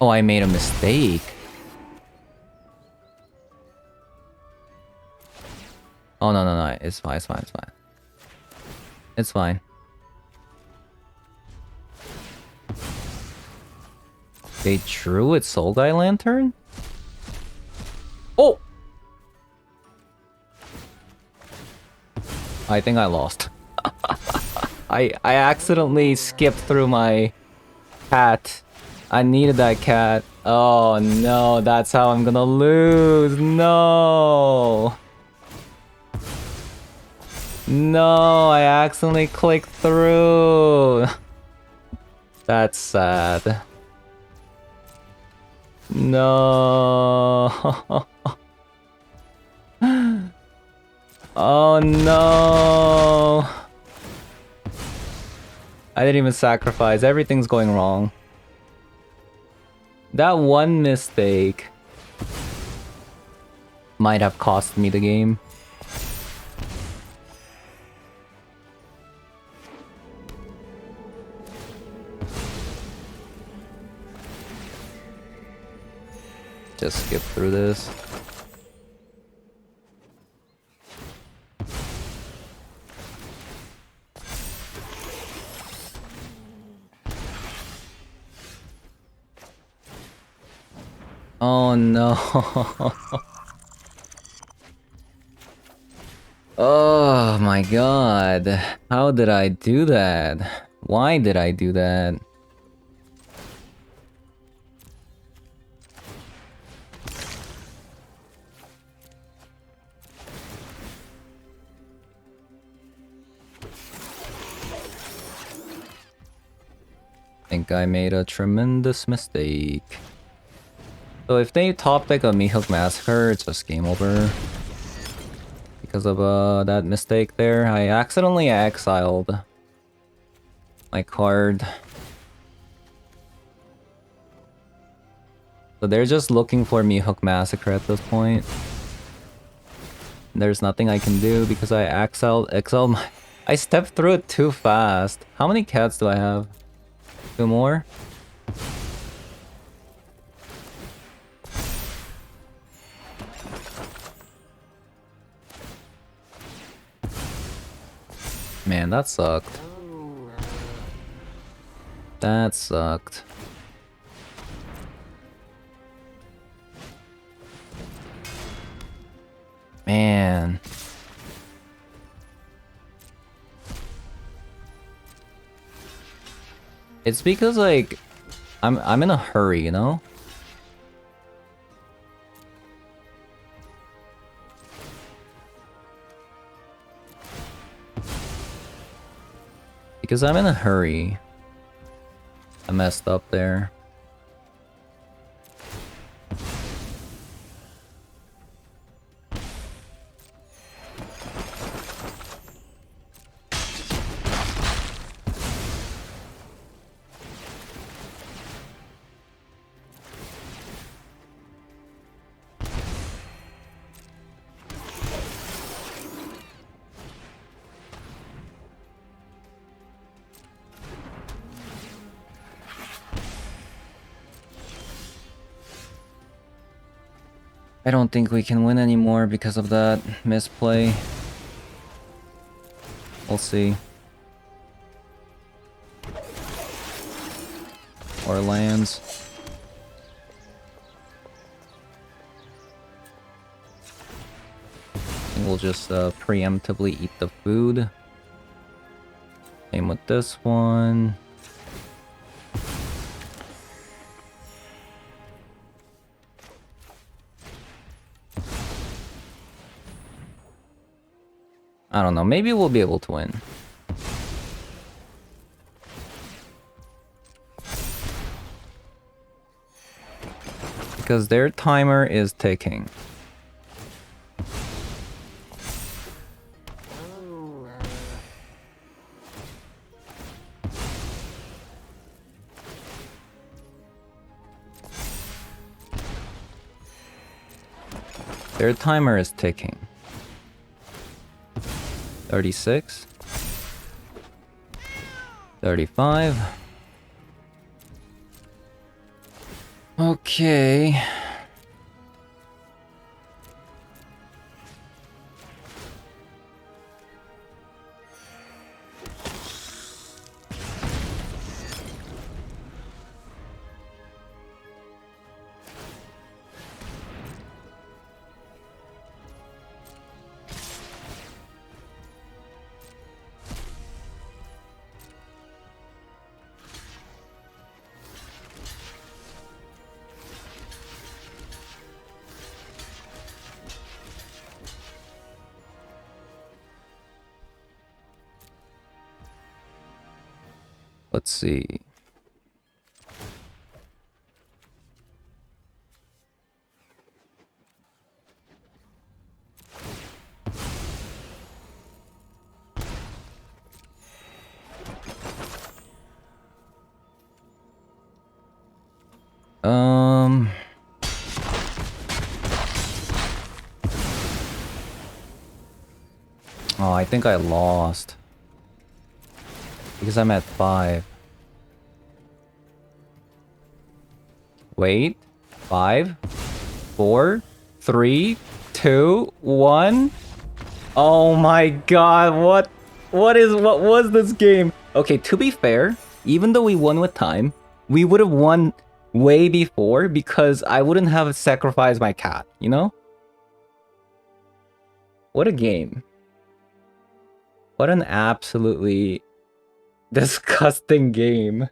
Oh, I made a mistake. Oh, no, no, no. It's fine, it's fine, it's fine. It's fine. They drew it Soul Guy Lantern? Oh! I think I lost. I accidentally skipped through my cat. I needed that cat. Oh no, that's how I'm gonna lose. No! No, I accidentally clicked through. That's sad. No. Oh no. I didn't even sacrifice. Everything's going wrong. That one mistake might have cost me the game. Just skip through this. Oh no. Oh my god. How did I do that? Why did I do that? I think I made a tremendous mistake. So if they top deck a Mihawk Massacre, it's just game over. Because of that mistake there, I accidentally exiled my card. So they're just looking for Mihawk Massacre at this point. There's nothing I can do because I exiled my... I stepped through it too fast. How many cats do I have? 2 more? Man, that sucked. That sucked. Man. It's because like I'm in a hurry, you know? Because I'm in a hurry. I messed up there. I don't think we can win anymore because of that misplay. We'll see. Or lands. And we'll just preemptively eat the food. Same with this one. I don't know, maybe we'll be able to win. Because their timer is ticking. Their timer is ticking. 36. 35. Okay. Let's see. Oh, I think I lost. Because I'm at 5. Wait. 5, 4, 3, 2, 1. Oh my god, what was this game? Okay, to be fair, even though we won with time, we would have won way before because I wouldn't have sacrificed my cat, you know? What a game. What an absolutely disgusting game.